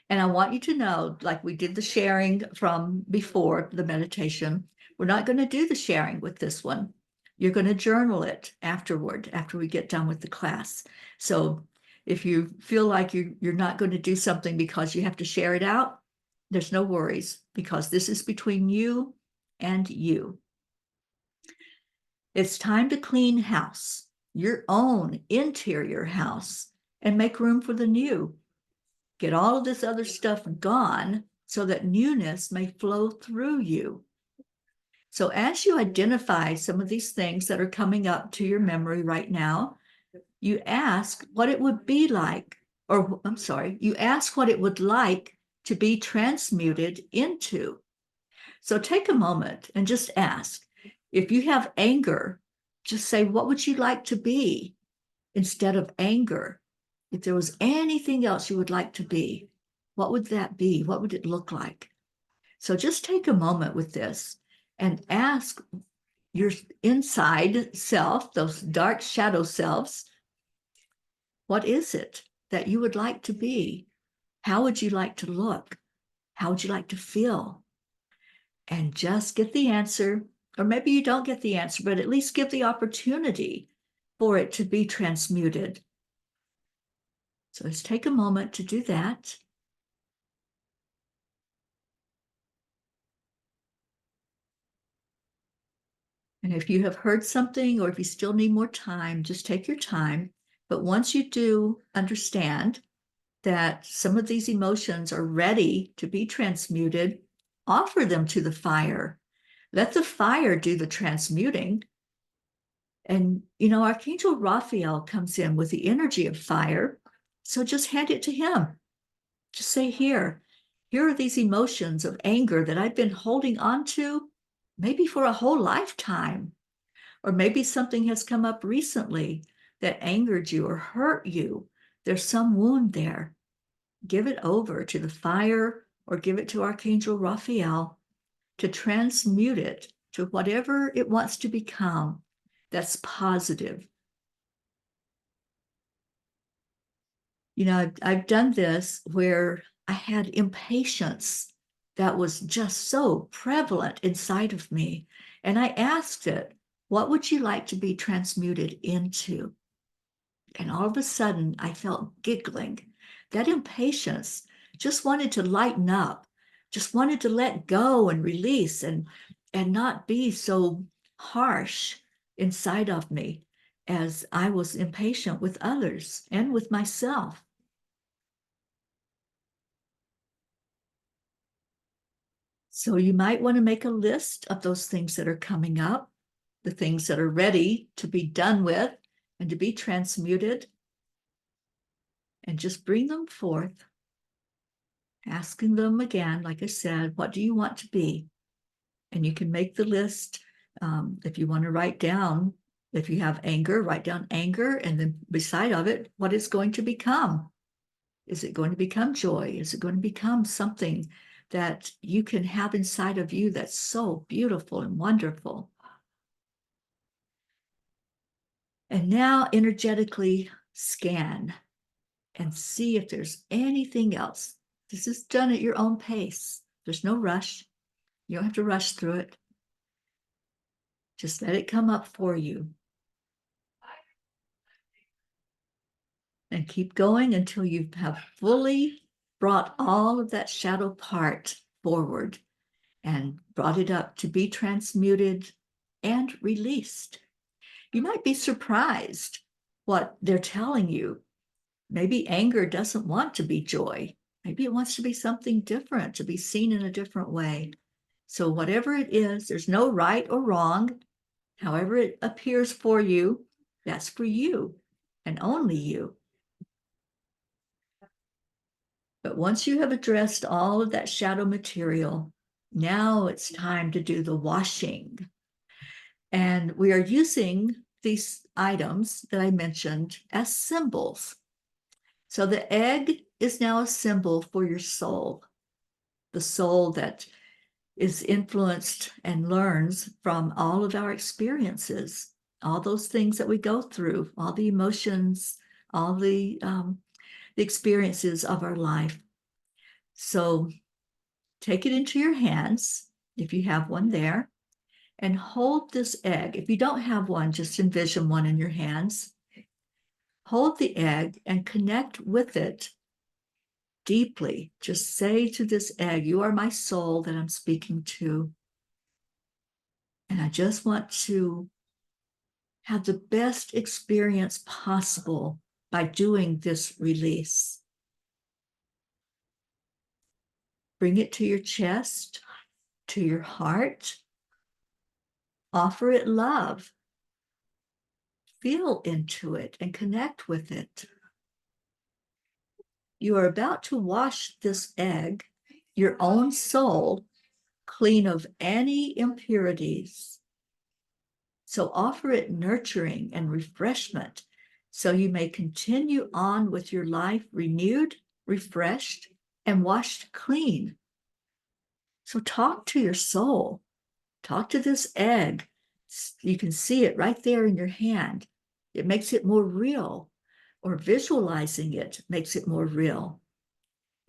And I want you to know, like we did the sharing from before the meditation, we're not going to do the sharing with this one. You're going to journal it afterward, after we get done with the class. So if you feel like you're not going to do something because you have to share it out, there's no worries, because this is between you and you. It's time to clean house, your own interior house, and make room for the new. Get all of this other stuff gone so that newness may flow through you. So as you identify some of these things that are coming up to your memory right now, you ask what it would be like, or I'm sorry, you ask what it would like to be transmuted into. So take a moment and just ask. If you have anger, just say, what would you like to be instead of anger? If there was anything else you would like to be, what would that be? What would it look like? So just take a moment with this and ask your inside self, those dark shadow selves, what is it that you would like to be? How would you like to look? How would you like to feel? And just get the answer, or maybe you don't get the answer, but at least give the opportunity for it to be transmuted. So let's take a moment to do that. And if you have heard something, or if you still need more time, just take your time. But once you do understand that some of these emotions are ready to be transmuted, offer them to the fire. Let the fire do the transmuting. And, Archangel Raphael comes in with the energy of fire. So just hand it to him. Just say, here are these emotions of anger that I've been holding on to, maybe for a whole lifetime. Or maybe something has come up recently that angered you or hurt you. There's some wound there. Give it over to the fire, or give it to Archangel Raphael to transmute it to whatever it wants to become that's positive. I've done this where I had impatience that was just so prevalent inside of me. And I asked it, what would you like to be transmuted into? And all of a sudden, I felt giggling. That impatience just wanted to lighten up, just wanted to let go and release and not be so harsh inside of me as I was impatient with others and with myself. So you might want to make a list of those things that are coming up, the things that are ready to be done with and to be transmuted, and just bring them forth, asking them again, like I said, what do you want to be? And you can make the list. If you want to write down, if you have anger, write down anger, and then beside of it, what it's going to become. Is it going to become joy? Is it going to become something that you can have inside of you that's so beautiful and wonderful? And now energetically scan and see if there's anything else. This is done at your own pace. There's no rush. You don't have to rush through it. Just let it come up for you. And keep going until you have fully brought all of that shadow part forward and brought it up to be transmuted and released. You might be surprised what they're telling you. Maybe anger doesn't want to be joy. Maybe it wants to be something different, to be seen in a different way. So whatever it is, there's no right or wrong. However it appears for you, that's for you and only you. But once you have addressed all of that shadow material, now it's time to do the washing. And we are using these items that I mentioned as symbols. So the egg is now a symbol for your soul, the soul that is influenced and learns from all of our experiences, all those things that we go through, all the emotions, all the experiences of our life. So take it into your hands, if you have one there, and hold this egg. If you don't have one, just envision one in your hands. Hold the egg and connect with it deeply. Just say to this egg, you are my soul that I'm speaking to. And I just want to have the best experience possible by doing this release. Bring it to your chest, to your heart. Offer it love. Feel into it and connect with it. You are about to wash this egg, your own soul, clean of any impurities. So offer it nurturing and refreshment so you may continue on with your life renewed, refreshed, and washed clean. So talk to your soul. Talk to this egg. You can see it right there in your hand. It makes it more real, or visualizing it makes it more real.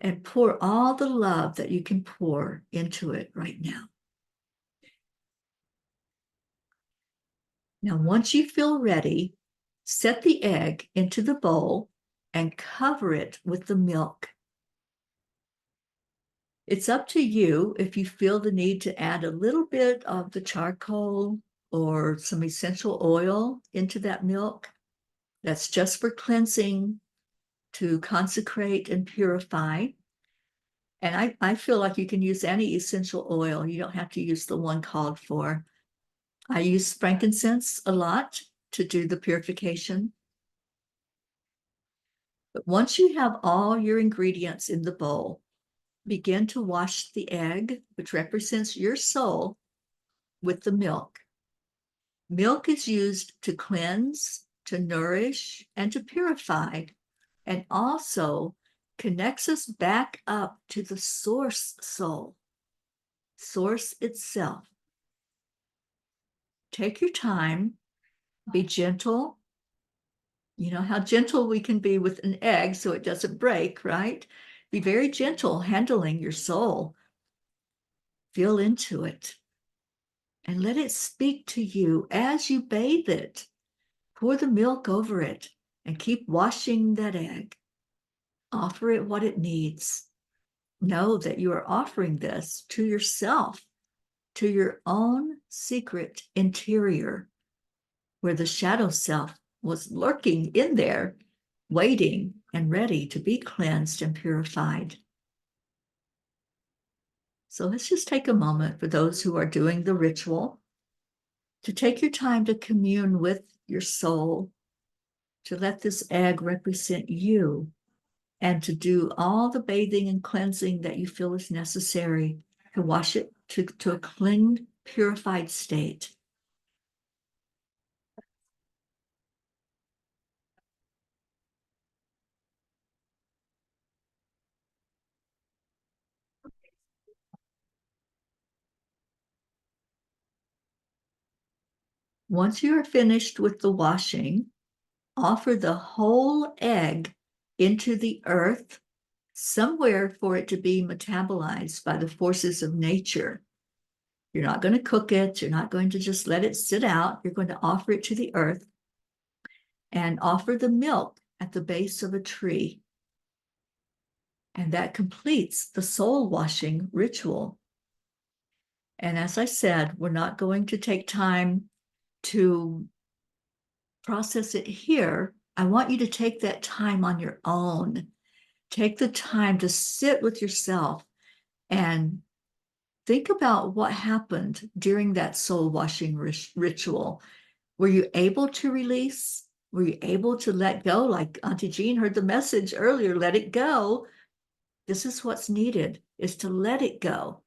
And pour all the love that you can pour into it right now. Now, once you feel ready, set the egg into the bowl and cover it with the milk. It's up to you if you feel the need to add a little bit of the charcoal or some essential oil into that milk. That's just for cleansing, to consecrate and purify. And I feel like you can use any essential oil. You don't have to use the one called for. I use frankincense a lot to do the purification. But once you have all your ingredients in the bowl, begin to wash the egg, which represents your soul, with the milk. Milk is used to cleanse, to nourish, and to purify, and also connects us back up to the source soul, source itself. Take your time, be gentle. You know how gentle we can be with an egg so it doesn't break, right? Be very gentle handling your soul. Feel into it and let it speak to you as you bathe it. Pour the milk over it and keep washing that egg. Offer it what it needs. Know that you are offering this to yourself, to your own secret interior, where the shadow self was lurking in there, waiting and ready to be cleansed and purified. So let's just take a moment for those who are doing the ritual to take your time to commune with your soul, to let this egg represent you, and to do all the bathing and cleansing that you feel is necessary to wash it to a clean, purified state. Once you are finished with the washing, offer the whole egg into the earth, somewhere for it to be metabolized by the forces of nature. You're not going to cook it. You're not going to just let it sit out. You're going to offer it to the earth and offer the milk at the base of a tree. And that completes the soul washing ritual. And as I said, we're not going to take time to process it here. I want you to take that time on your own. Take the time to sit with yourself and think about what happened during that soul washing ritual. Were you able to release? Were you able to let go? Like Auntie Jean heard the message earlier, let it go. This is what's needed, is to let it go,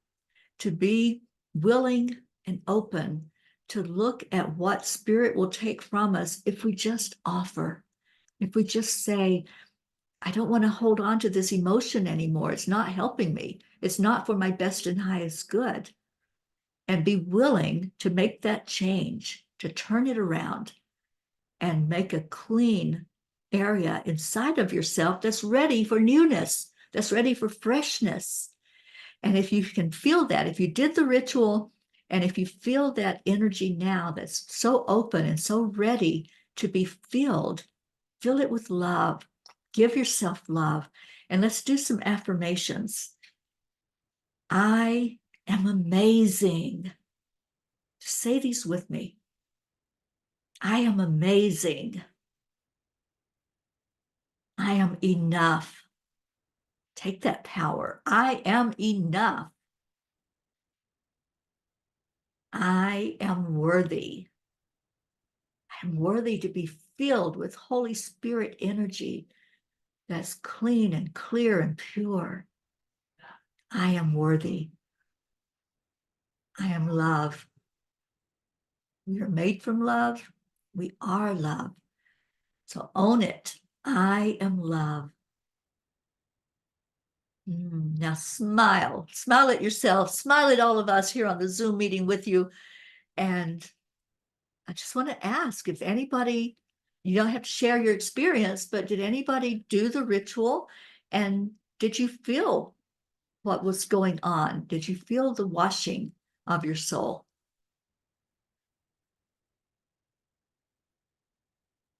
to be willing and open to look at what spirit will take from us if we just offer, if we just say, I don't want to hold on to this emotion anymore. It's not helping me. It's not for my best and highest good. And be willing to make that change, to turn it around and make a clean area inside of yourself that's ready for newness, that's ready for freshness. And if you can feel that, if you did the ritual, and if you feel that energy now that's so open and so ready to be filled, fill it with love. Give yourself love. And let's do some affirmations. I am amazing. Say these with me. I am amazing. I am enough. Take that power. I am enough. I am worthy. I am worthy to be filled with Holy Spirit energy that's clean and clear and pure. I am worthy. I am love. We are made from love. We are love. So own it. I am love. Now smile. Smile at yourself. Smile at all of us here on the Zoom meeting with you. And I just want to ask if anybody, you don't have to share your experience, but did anybody do the ritual? And did you feel what was going on? Did you feel the washing of your soul?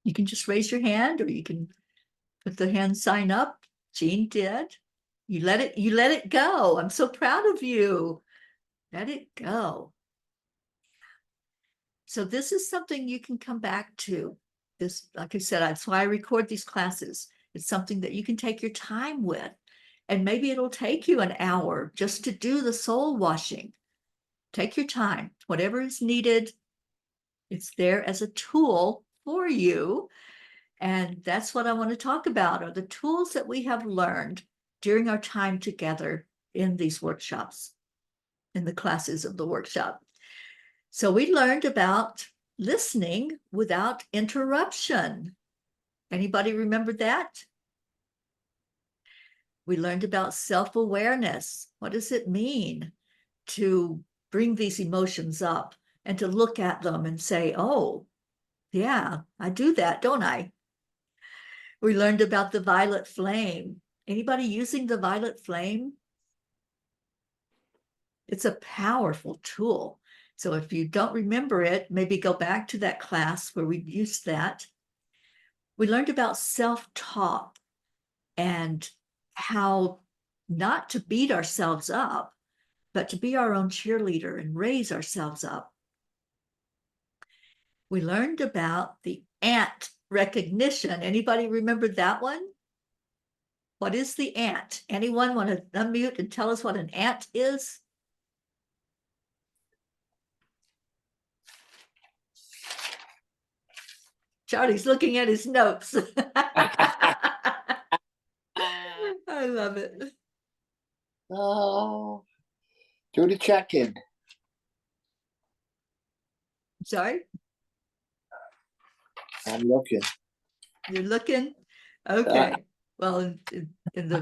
You can just raise your hand, or you can put the hand sign up. Jean did. You let it go. I'm so proud of you. Let it go. So this is something you can come back to. This, like I said, that's why I record these classes. It's something that you can take your time with. And maybe it'll take you an hour just to do the soul washing. Take your time. Whatever is needed, it's there as a tool for you. And that's what I want to talk about, are the tools that we have learned during our time together in these workshops, in the classes of the workshop. So we learned about listening without interruption. Anybody remember that? We learned about self-awareness. What does it mean to bring these emotions up and to look at them and say, oh, yeah, I do that, don't I? We learned about the violet flame. Anybody using the violet flame? It's a powerful tool. So if you don't remember it, maybe go back to that class where we used that. We learned about self-talk and how not to beat ourselves up, but to be our own cheerleader and raise ourselves up. We learned about the ant recognition. Anybody remember that one? What is the ant? Anyone want to unmute and tell us what an ant is? Charlie's looking at his notes. I love it. Oh, do the check-in. Sorry, I'm looking. you're looking? Okay. Well, in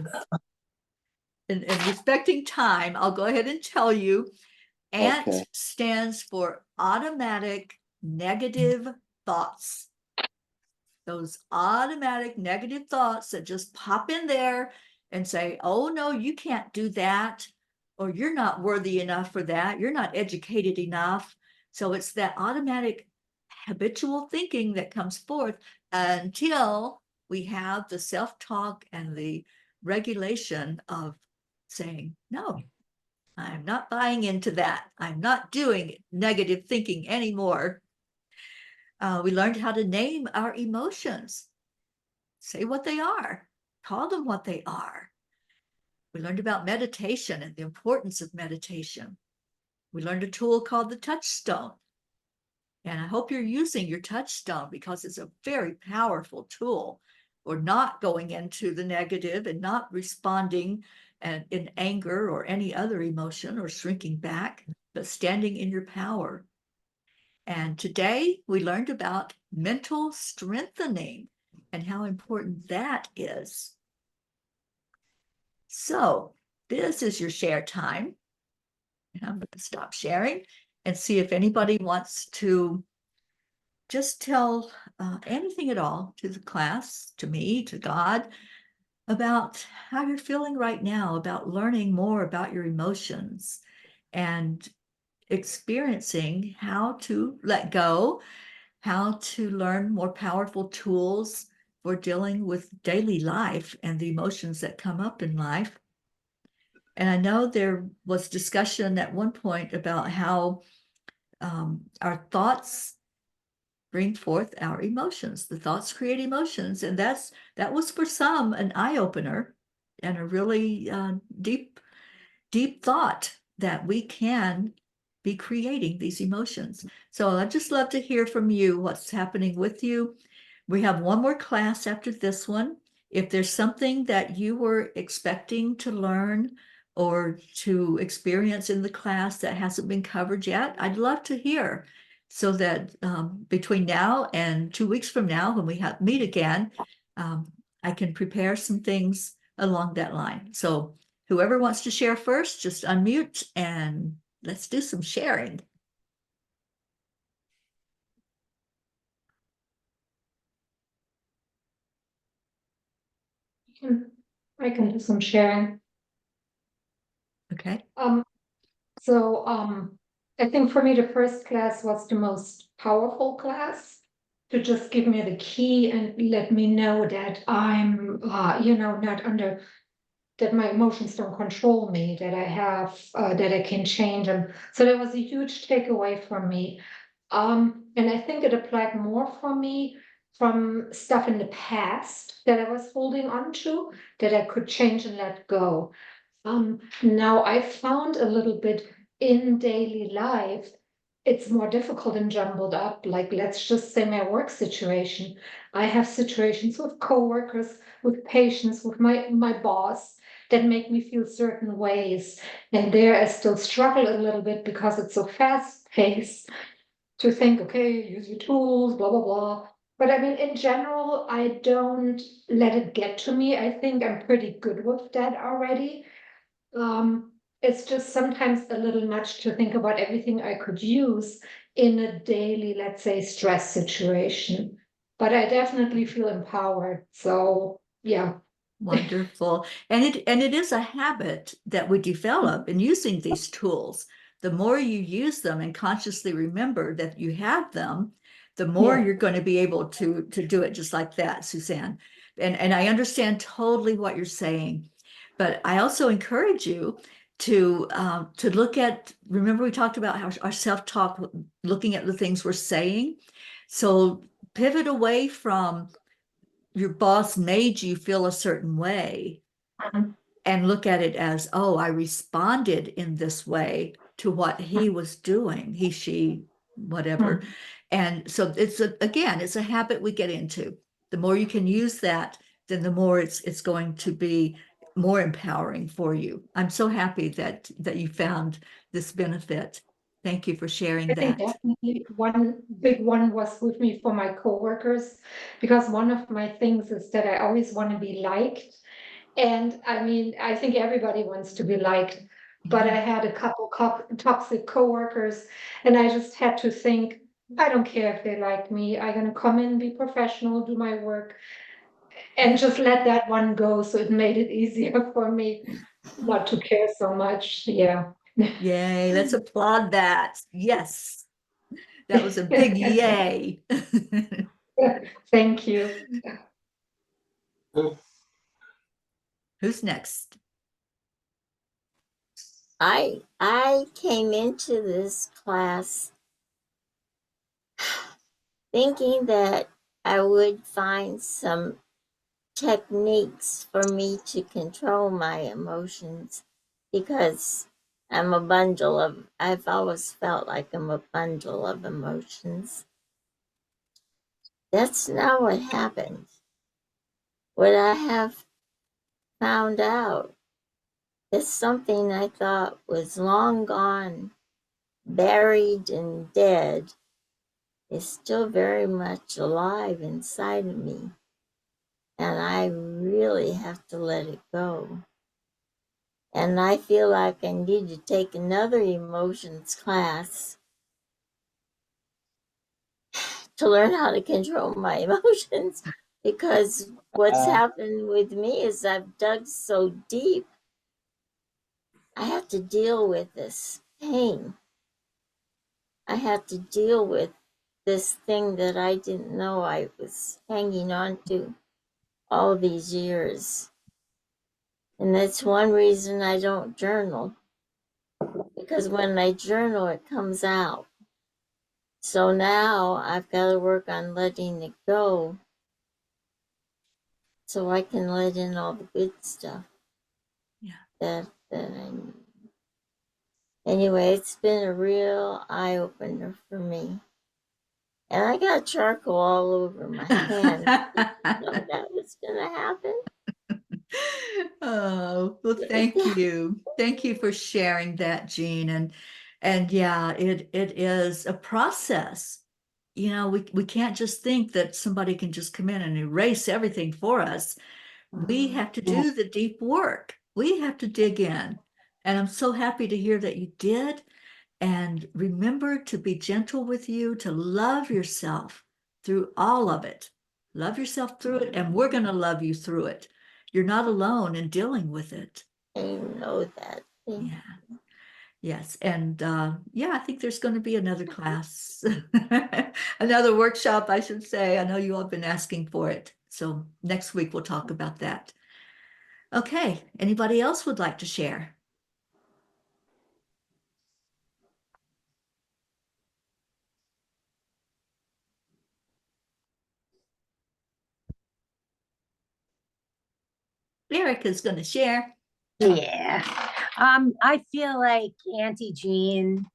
respecting time, I'll go ahead and tell you. ANT Okay. stands for automatic negative thoughts. Those automatic negative thoughts that just pop in there and say, oh, no, you can't do that. Or you're not worthy enough for that. You're not educated enough. So it's that automatic habitual thinking that comes forth until we have the self-talk and the regulation of saying, no, I'm not buying into that. I'm not doing negative thinking anymore. We learned how to name our emotions, say what they are, call them what they are. We learned about meditation and the importance of meditation. We learned a tool called the touchstone. And I hope you're using your touchstone because it's a very powerful tool for not going into the negative and not responding in anger or any other emotion or shrinking back, but standing in your power. And today we learned about mental strengthening and how important that is. So this is your share time. And I'm going to stop sharing and see if anybody wants to just tell anything at all to the class, to me, to God, about how you're feeling right now, about learning more about your emotions and experiencing how to let go, how to learn more powerful tools for dealing with daily life and the emotions that come up in life. And I know there was discussion at one point about how our thoughts bring forth our emotions. The thoughts create emotions, and that was for some an eye-opener and a really deep thought that we can be creating these emotions. So I'd just love to hear from you what's happening with you. We have one more class after this one. If there's something that you were expecting to learn or to experience in the class that hasn't been covered yet, I'd love to hear, so that between now and 2 weeks from now, when we meet again, I can prepare some things along that line. So whoever wants to share first, just unmute and let's do some sharing. I can do some sharing. Okay. So I think for me, the first class was the most powerful class to just give me the key and let me know that I'm, not under, that my emotions don't control me, that I have, that I can change them. So that was a huge takeaway for me. And I think it applied more for me from stuff in the past that I was holding on to that I could change and let go. Now I found a little bit in daily life, it's more difficult and jumbled up. Like, let's just say my work situation. I have situations with coworkers, with patients, with my boss that make me feel certain ways. And there I still struggle a little bit because it's so fast paced to think, okay, use your tools, blah, blah, blah. But I mean, in general, I don't let it get to me. I think I'm pretty good with that already. It's just sometimes a little much to think about everything I could use in a daily, let's say, stress situation. But I definitely feel empowered. So yeah. Wonderful. And it is a habit that we develop in using these tools. The more you use them and consciously remember that you have them, the more Yeah. you're going to be able to do it just like that, Suzanne. And I understand totally what you're saying, but I also encourage you to look at, remember we talked about how our self-talk, looking at the things we're saying. So pivot away from your boss made you feel a certain way and look at it as, oh, I responded in this way to what he was doing, he, she, whatever. And so again, it's a habit we get into. The more you can use that, then the more it's going to be more empowering for you. I'm so happy that you found this benefit. Thank you for sharing I think that. definitely one big one was with me for my coworkers, because one of my things is that I always want to be liked. And I mean, I think everybody wants to be liked, but I had a couple toxic coworkers, and I just had to think, I don't care if they like me. I'm gonna come in, be professional, do my work, and just let that one go. So it made it easier for me not to care so much. Yeah. Yay, let's applaud that. Yes, that was a big yay. Thank you. Who's next? I came into this class thinking that I would find some techniques for me to control my emotions because I've always felt like I'm a bundle of emotions. That's not what happened. What I have found out is something I thought was long gone, buried and dead, is still very much alive inside of me. And I really have to let it go. And I feel like I need to take another emotions class to learn how to control my emotions because what's happened with me is I've dug so deep. I have to deal with this pain. I have to deal with this thing that I didn't know I was hanging on to all these years. And that's one reason I don't journal. Because when I journal, it comes out. So now I've got to work on letting it go so I can let in all the good stuff. Yeah. That I need. Anyway, it's been a real eye opener for me. And I got charcoal all over my hands. Didn't know that was gonna happen. Oh, well, thank you. Thank you for sharing that, Jean. And yeah, it is a process. You know, we can't just think that somebody can just come in and erase everything for us. We have to do the deep work. We have to dig in. And I'm so happy to hear that you did. And remember to be gentle with you, to love yourself through all of it. Love yourself through it, and we're going to love you through it. You're not alone in dealing with it. I know that. Yeah. Yes. And yeah, I think there's going to be another class, another workshop, I should say. I know you all have been asking for it. So next week we'll talk about that. Okay. Anybody else would like to share? Erica's going to share. Yeah. I feel like Auntie Jean,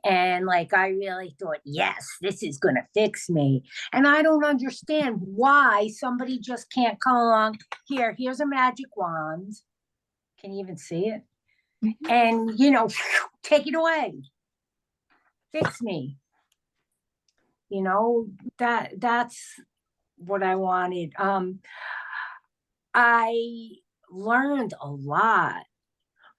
and like I really thought, yes, this is gonna fix me. And I don't understand why somebody just can't come along. Here's a magic wand. Can you even see it? And take it away. Fix me. That's what I wanted. I learned a lot,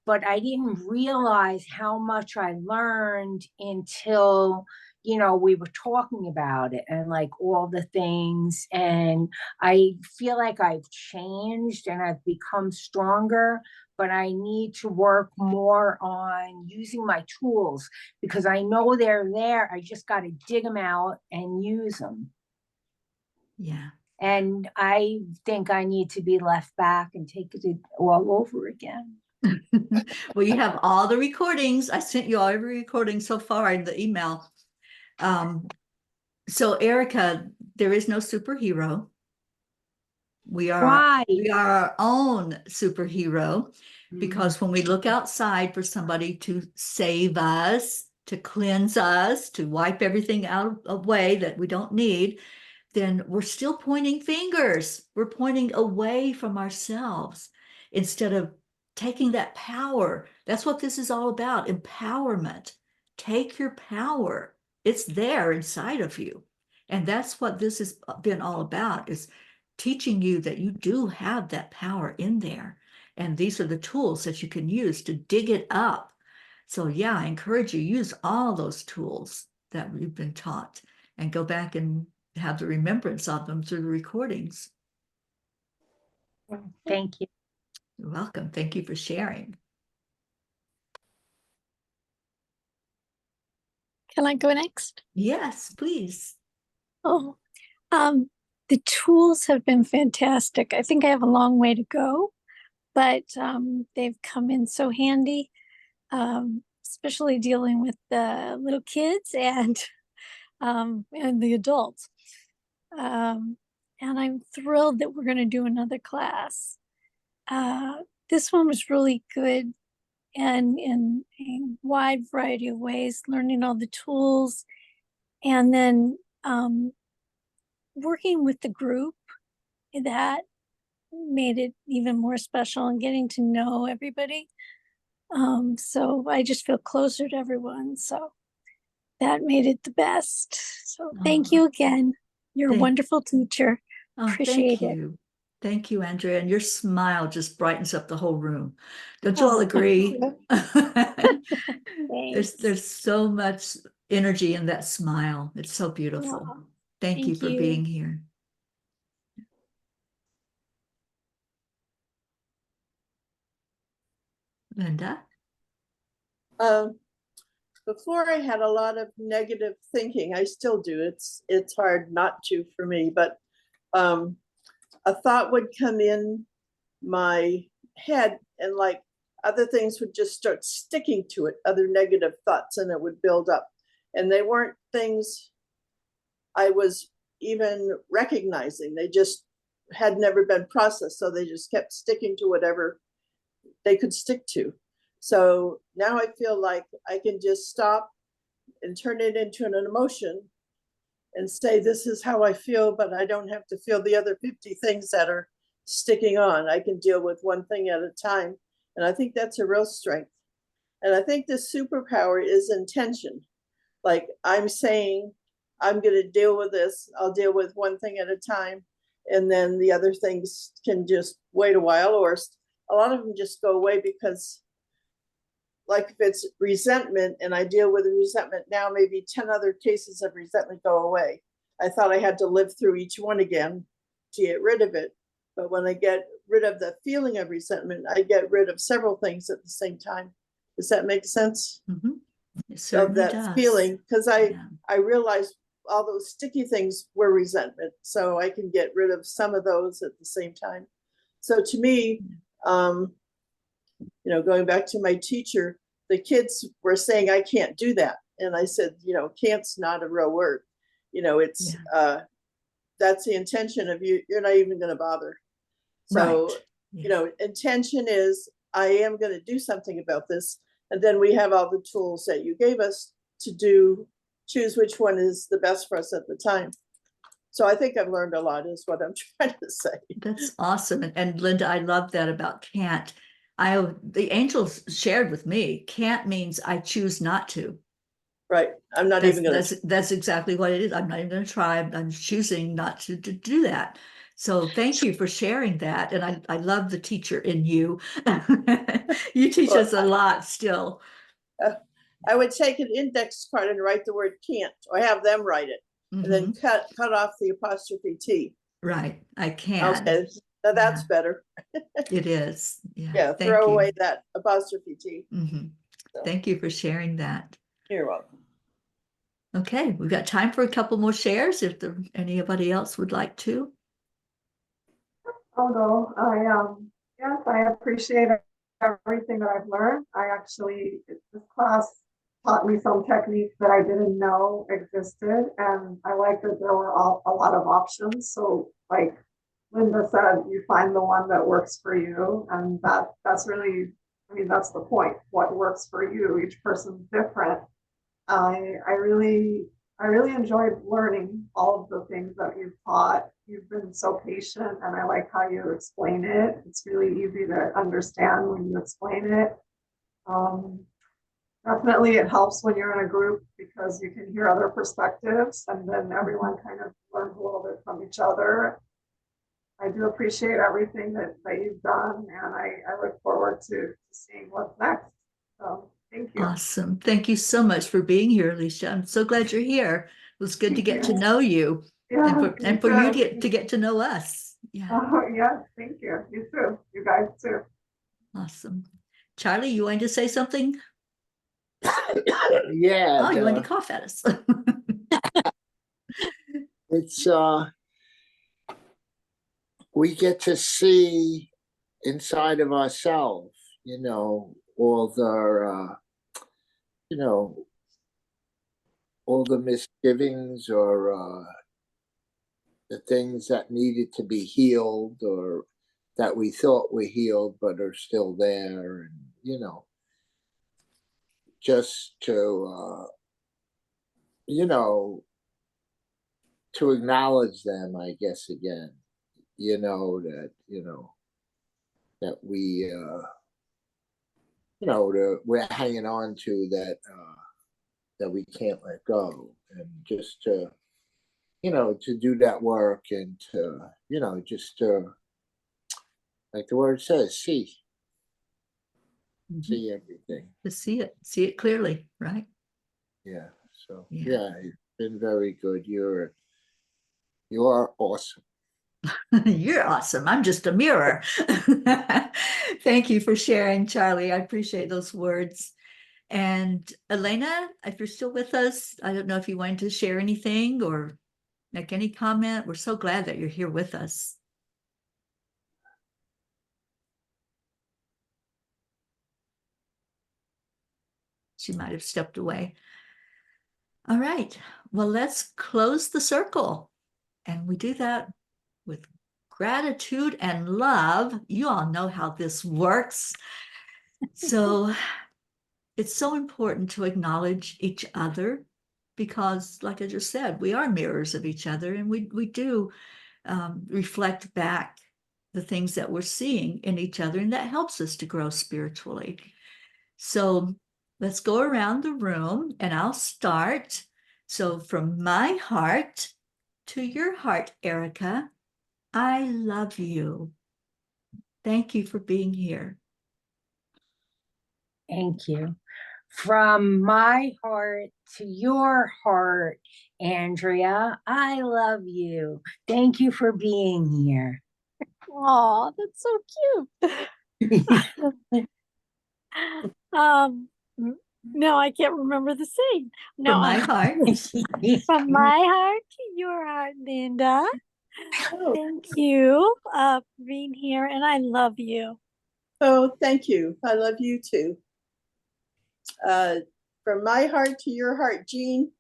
but I didn't realize how much I learned until, we were talking about it and like all the things. And I feel like I've changed and I've become stronger, but I need to work more on using my tools because I know they're there. I just got to dig them out and use them. Yeah. And I think I need to be left back and take it all over again. Well, you have all the recordings. I sent you all every recording so far in the email. So Erica, there is no superhero. We are our own superhero because when we look outside for somebody to save us, to cleanse us, to wipe everything out away that we don't need, then we're still pointing fingers. We're pointing away from ourselves instead of taking that power. That's what this is all about, empowerment. Take your power. It's there inside of you. And that's what this has been all about, is teaching you that you do have that power in there. And these are the tools that you can use to dig it up. So yeah, I encourage you, use all those tools that we've been taught and go back and have the remembrance of them through the recordings. Thank you. You're welcome. Thank you for sharing. Can I go next? Yes, please. Oh, the tools have been fantastic. I think I have a long way to go, but they've come in so handy. especially dealing with the little kids and the adults. And I'm thrilled that we're going to do another class. This one was really good and in a wide variety of ways, learning all the tools, and then working with the group that made it even more special and getting to know everybody. So I just feel closer to everyone. So that made it the best. So thank you again. You're a Thank- wonderful teacher. Oh, Appreciate thank it. you. Thank you, Andrea. And your smile just brightens up the whole room. Don't you all Oh, agree? Thanks. There's so much energy in that smile. It's so beautiful. Aw, Thank you thank for you. being here. Linda? Before I had a lot of negative thinking. I still do. It's hard not to for me, but a thought would come in my head and like other things would just start sticking to it, other negative thoughts, and it would build up. And they weren't things I was even recognizing. They just had never been processed. So they just kept sticking to whatever they could stick to. So now I feel like I can just stop and turn it into an emotion and say, this is how I feel, but I don't have to feel the other 50 things that are sticking on. I can deal with one thing at a time. And I think that's a real strength. And I think the superpower is intention. Like I'm saying, I'm going to deal with this. I'll deal with one thing at a time. And then the other things can just wait a while, or a lot of them just go away because like if it's resentment and I deal with the resentment now, maybe 10 other cases of resentment go away. I thought I had to live through each one again to get rid of it. But when I get rid of the feeling of resentment, I get rid of several things at the same time. Does that make sense? Mhm. It Of certainly that does. feeling, because Yeah. I realized all those sticky things were resentment. So I can get rid of some of those at the same time. So to me, going back to my teacher, the kids were saying, I can't do that. And I said, can't's not a real word. It's, that's the intention of you're not even going to bother. So, Right. Yeah. intention is, I am going to do something about this. And then we have all the tools that you gave us to choose which one is the best for us at the time. So I think I've learned a lot is what I'm trying to say. That's awesome. And Linda, I love that about can't. The angels shared with me, can't means I choose not to. Right. I'm not even going to. That's exactly what it is. I'm not even going to try. I'm choosing not to do that. So thank you for sharing that. And I love the teacher in you. You teach us a lot still. I would take an index card and write the word can't, or have them write it, and then cut off the apostrophe T. Right. I can. Okay. Now that's better. It is. Yeah. Yeah. Thank Throw you. away that apostrophe T. So. Thank you for sharing that. You're welcome. Okay, we've got time for a couple more shares if anybody else would like to. I'll go. Yes, I appreciate everything that I've learned. This class taught me some techniques that I didn't know existed, and I like that there were a lot of options. So like Linda said, you find the one that works for you, and that's really, that's the point. What works for you, each person's different. I really enjoyed learning all of the things that you've taught. You've been so patient, and I like how you explain it. It's really easy to understand when you explain it. Definitely it helps when you're in a group because you can hear other perspectives, and then everyone kind of learns a little bit from each other. I do appreciate everything that you've done, and I look forward to seeing what's next. So thank you. Awesome. Thank you so much for being here, Alicia. I'm so glad you're here. It was good to get to know you. Yeah, and for you to get to know us. Yeah. Oh, yeah, thank you. You too. You guys too. Awesome. Charlie, you wanted to say something? Yeah. Oh, you wanted to cough at us. It's we get to see inside of ourselves, all the, you know, all the misgivings or the things that needed to be healed or that we thought were healed but are still there, and just to to acknowledge them, I guess, again, that we that we're hanging on to, that we can't let go, and just to to do that work, and to just to, like the word says, see everything. To see it clearly, right? Yeah. So Yeah. it's been very good. You are awesome. You're awesome. I'm just a mirror. Thank you for sharing, Charlie. I appreciate those words. And Elena, if you're still with us, I don't know if you wanted to share anything or make any comment. We're so glad that you're here with us. She might have stepped away. All right. Well, let's close the circle. And we do that with gratitude and love. You all know how this works. So it's so important to acknowledge each other because, like I just said, we are mirrors of each other, and we do reflect back the things that we're seeing in each other, and that helps us to grow spiritually. So let's go around the room, and I'll start. So from my heart to your heart, Erica, I love you. Thank you for being here. Thank you. From my heart to your heart, Andrea, I love you. Thank you for being here. Oh, that's so cute. No, I can't remember the saying. No, From my heart. from my heart to your heart, Linda. Thank you for being here, and I love you. Oh, thank you. I love you too. From my heart to your heart, Jean,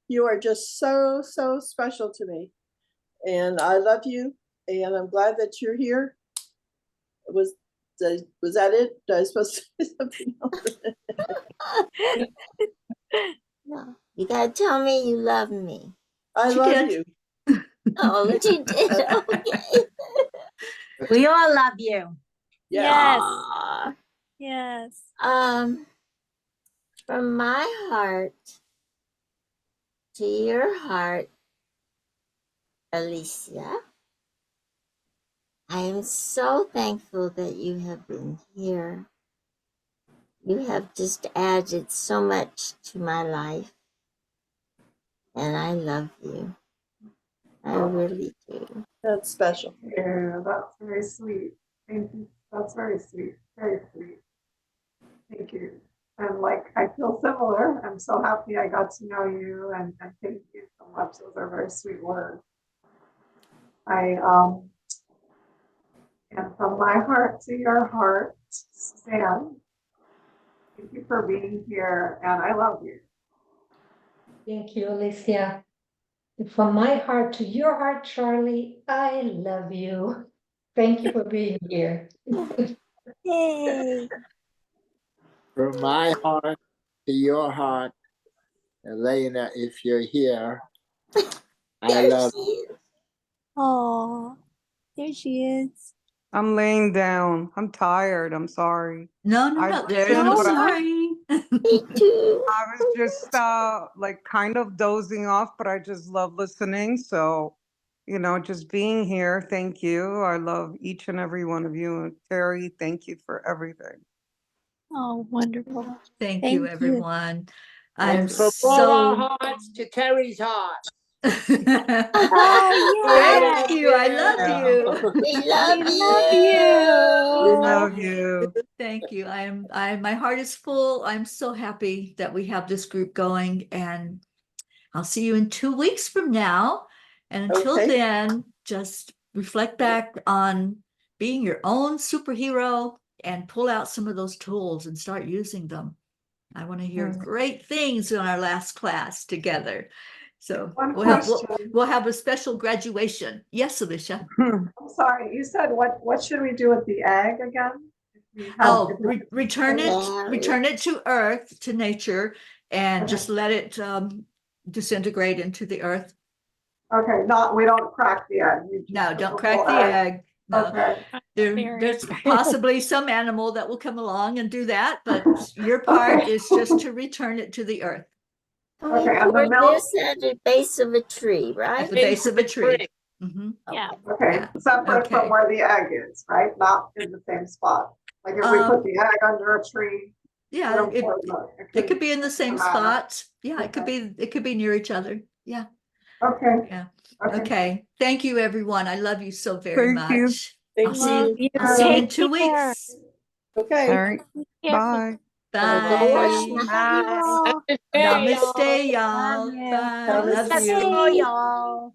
you are just so, so special to me. And I love you. And I'm glad that you're here. Was that it? Was I supposed to say something else? No, you gotta tell me you love me. I She love did. you. Oh, you did. Okay. We all love you. Yes. Aw. Yes. From my heart to your heart, Alicia, I am so thankful that you have been here. You have just added so much to my life, and I love you. I really do. That's special. Yeah, that's very sweet. Thank you. That's very sweet. Very sweet. Thank you. And like, I feel similar. I'm so happy I got to know you, and thank you so much. Those are very sweet words. And from my heart to your heart, Suzanne, thank you for being here, and I love you. Thank you, Alicia. From my heart to your heart, Charlie, I love you. Thank you for being here. Yay. From my heart to your heart, Elena, if you're here, I There love she is. Oh, there she is. I'm laying down. I'm tired. I'm sorry. No, there's listened, no but sorry. Me too. I was just like kind of dozing off, but I just love listening. So, just being here. Thank you. I love each and every one of you. And Terry, thank you for everything. Oh, wonderful. Thank Thank you, you. everyone. I'm And from all our so hearts to Terry's heart. Oh, yeah. Thank you. I love you. We We love love you. you. Love you. Thank you. My heart is full. I'm so happy that we have this group going, and I'll see you in 2 weeks from now. And until Okay. then, just reflect back on being your own superhero and pull out some of those tools and start using them. I want to hear Mm. great things in our last class together. So One we'll question. have a special graduation. Yes, Alicia. I'm sorry, you said what should we do with the egg again? If we have- Oh, if we- return Larry. it to earth, to nature, and Okay. just let it disintegrate into the earth. Okay, we don't crack the egg. we just No, put don't crack whole the egg. No. Okay, There's possibly some animal that will come along and do that, but your Okay. part is just to return it to the earth And we Okay, and the poured milk- this at the base of a tree, at right? the base of a tree. Mhm. Yeah. okay, Yeah, separate okay. from where the egg is, right? Not in the same spot. Like if we put the egg under a tree. we Yeah, don't it pour the- it could be in the same matter. spot. Yeah, it could be near each other. Yeah. Okay. Yeah. Okay. Okay. Thank you, everyone. I love you so very Thank you. much. Thank I'll see Love you. you. I'll see you in Take 2 care. weeks. Okay. All right. Careful. Bye. Bye. Bye. Namaste, y'all. Love you. Bye. Love Namaste, you. y'all.